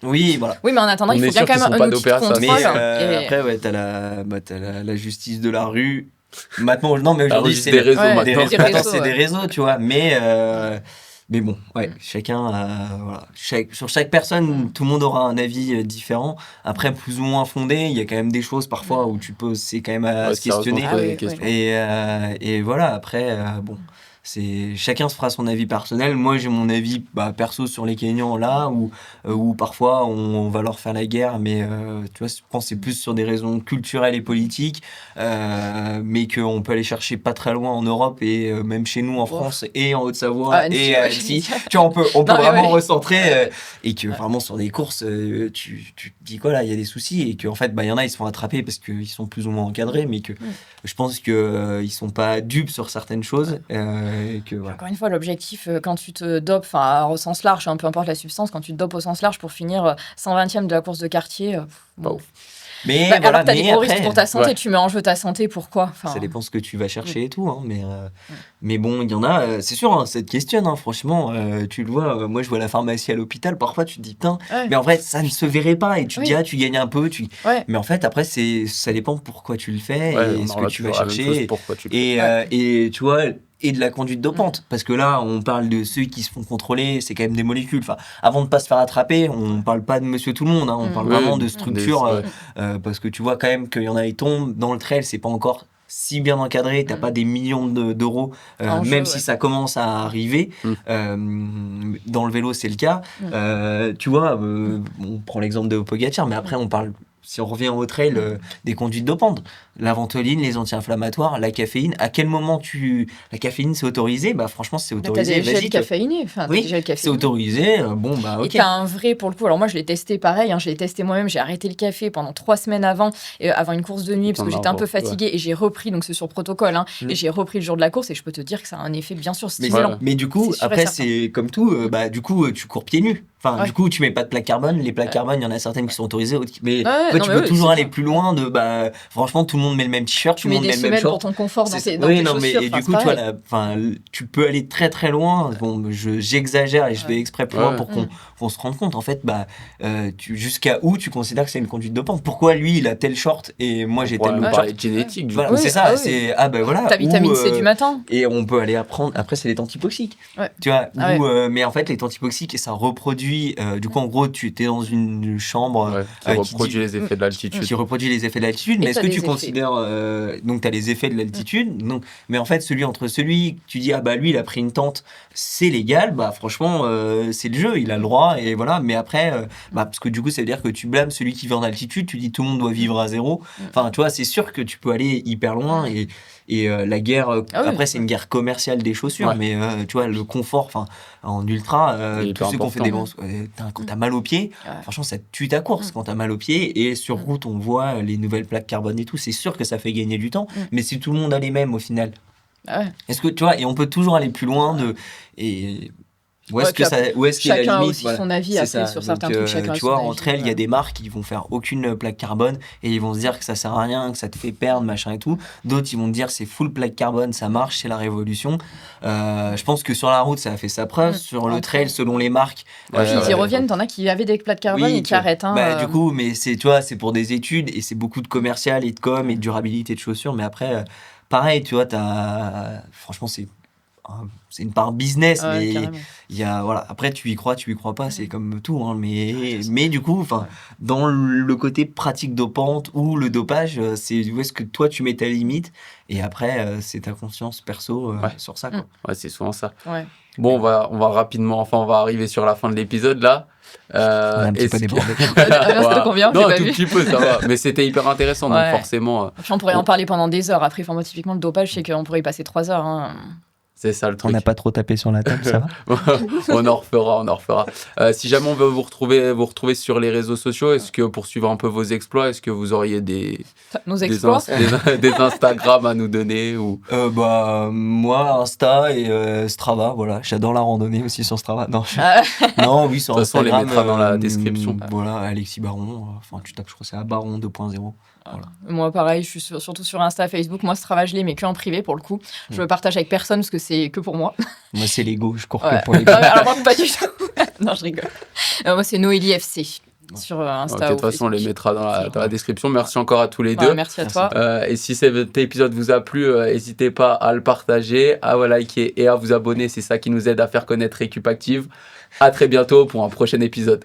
Oui, voilà. Oui, mais en attendant, il faut bien quand même un outil de contrôle. Mais après, t'as la justice de la rue. Maintenant, non, mais aujourd'hui, c'est des réseaux. Maintenant, c'est des réseaux, tu vois. Mais bon, chacun sur chaque personne, tout le monde aura un avis différent. Après, plus ou moins fondé, il y a quand même des choses parfois où tu peux, c'est quand même à se questionner. Et voilà, après, bon. Chacun se fera son avis personnel. Moi, j'ai mon avis perso sur les Kenyans là, où parfois on va leur faire la guerre, mais tu vois, je pense que c'est plus sur des raisons culturelles et politiques, mais qu'on peut aller chercher pas très loin en Europe et même chez nous en France et en Haute-Savoie et à Annecy. Tu vois, on peut vraiment recentrer et que vraiment sur des courses, tu te dis quoi là, il y a des soucis et qu'en fait, il y en a, ils se font attraper parce qu'ils sont plus ou moins encadrés, mais que je pense qu'ils sont pas dupes sur certaines choses. Encore une fois, l'objectif, quand tu te dopes, au sens large, peu importe la substance, quand tu te dopes au sens large pour finir 120e de la course de quartier, mais alors t'as des gros risques pour ta santé, tu mets en jeu ta santé, pourquoi? Ça dépend ce que tu vas chercher et tout, hein, mais bon, il y en a, c'est sûr, hein, ça te questionne, hein, franchement, tu le vois, moi je vois la pharmacie à l'hôpital, parfois tu te dis, putain, mais en vrai, ça ne se verrait pas, et tu te dis, tu gagnes un peu, mais en fait, après, ça dépend pourquoi tu le fais, et ce que tu vas chercher, et tu vois, et de la conduite dopante. Parce que là, on parle de ceux qui se font contrôler, c'est quand même des molécules. Enfin, avant de pas se faire attraper, on parle pas de monsieur tout le monde, hein, on parle vraiment de structure. Parce que tu vois quand même qu'il y en a, ils tombent. Dans le trail, c'est pas encore si bien encadré, t'as pas des millions d'euros, même si ça commence à arriver. Dans le vélo, c'est le cas. Tu vois, on prend l'exemple de Pogacar, mais après, on parle, si on revient au trail, des conduites dopantes. La ventoline, les anti-inflammatoires, la caféine. À quel moment la caféine, c'est autorisé? Bah, franchement, c'est autorisé. T'as des gels caféinés. Enfin, oui, c'est autorisé. Bon, bah, ok. Et t'as un vrai, pour le coup. Alors, moi, je l'ai testé pareil. Hein, je l'ai testé moi-même. J'ai arrêté le café pendant 3 semaines avant une course de nuit parce que j'étais un peu fatiguée et j'ai repris. Donc, c'est sur protocole. Hein, et j'ai repris le jour de la course et je peux te dire que ça a un effet bien sûr stimulant. Mais du coup, après, c'est comme tout. Du coup, tu cours pieds nus. Enfin, du coup, tu mets pas de plaques carbone. Les plaques carbone, il y en a certaines qui sont autorisées. Mais tu peux toujours aller plus loin. Franchement, tout le monde met le même t-shirt. Tu mets des semelles pour ton confort dans tes chaussures. Et du coup, tu peux aller très très loin. Bon, j'exagère et je vais exprès plus loin pour qu'on se rende compte. En fait, jusqu'à où tu considères que c'est une conduite dopante? Pourquoi lui, il a tel short et moi j'ai tel short? C'est génétique. Voilà, c'est ça. C'est ta vitamine C du matin. Et on peut aller apprendre. Après, c'est les temps hypoxiques. Tu vois. Mais en fait, les temps hypoxiques, ça reproduit. Du coup, en gros, tu étais dans une chambre qui reproduit les effets de l'altitude. Qui reproduit les effets de l'altitude. Mais est-ce que tu considères donc tu as les effets de l'altitude, mais en fait celui tu dis lui il a pris une tente, c'est légal, franchement c'est le jeu, il a le droit et voilà. Mais après parce que du coup ça veut dire que tu blâmes celui qui vit en altitude, tu dis tout le monde doit vivre à zéro. Enfin tu vois, c'est sûr que tu peux aller hyper loin et la guerre après c'est une guerre commerciale des chaussures, mais tu vois le confort, en ultra tous ceux qui ont fait des quand t'as mal aux pieds, franchement ça tue ta course quand t'as mal aux pieds. Et sur route on voit les nouvelles plaques carbone et tout, c'est sûr que ça fait gagner du temps, mais si tout le monde a les mêmes au final, est-ce que tu vois, et on peut toujours aller plus loin où est-ce qu'il y a la limite? Chacun a aussi son avis après sur certains trucs. Chacun tu vois, entre elles, il y a des marques qui vont faire aucune plaque carbone et ils vont se dire que ça sert à rien, que ça te fait perdre, machin et tout. D'autres, ils vont te dire c'est full plaque carbone, ça marche, c'est la révolution. Je pense que sur la route, ça a fait sa preuve. Sur le trail, selon les marques, ils y reviennent. T'en as qui avaient des plaques carbone et qui arrêtent. Du coup, mais c'est, tu vois, c'est pour des études et c'est beaucoup de commercial et de com et de durabilité de chaussures. Mais après, pareil, tu vois, franchement, c'est une part business, mais il y a, voilà. Après tu y crois pas, c'est comme tout, hein, mais du coup, dans le côté pratique dopante ou le dopage, c'est où est-ce que toi tu mets ta limite et après c'est ta conscience perso sur ça, quoi. C'est souvent ça. Bon, on va rapidement, on va arriver sur la fin de l'épisode là. On a un petit peu débordé. Non, un tout petit peu, ça va. Mais c'était hyper intéressant, donc forcément. Puis on pourrait en parler pendant des heures. Après, moi, typiquement, le dopage, c'est qu'on pourrait y passer 3 heures. Hein. C'est ça le truc. On n'a pas trop tapé sur la table, ça va? On en refera. Si jamais on veut vous retrouver sur les réseaux sociaux, est-ce que pour suivre un peu vos exploits, est-ce que vous auriez des Instagram à nous donner ou... Moi, Insta et Strava, voilà. J'adore la randonnée aussi sur Strava. Non, oui, sur Instagram. De toute façon, on les mettra dans la description. Voilà, Alexis Baron. Tu tapes, je crois que c'est Baron 2.0. Voilà. Moi, pareil, je suis surtout sur Insta, Facebook. Moi, Strava, je l'ai, mais que en privé pour le coup. Je le partage avec personne parce que c'est que pour moi. Moi, c'est l'ego, je cours que pour l'ego. Alors, moi, pas du tout. Non, je rigole. Moi, c'est Noélie FC sur Insta. De toute façon, on les mettra dans la description. Merci encore à tous les deux. Merci à toi. Et si cet épisode vous a plu, n'hésitez pas à le partager, à liker et à vous abonner. C'est ça qui nous aide à faire connaître Récup Active. À très bientôt pour un prochain épisode.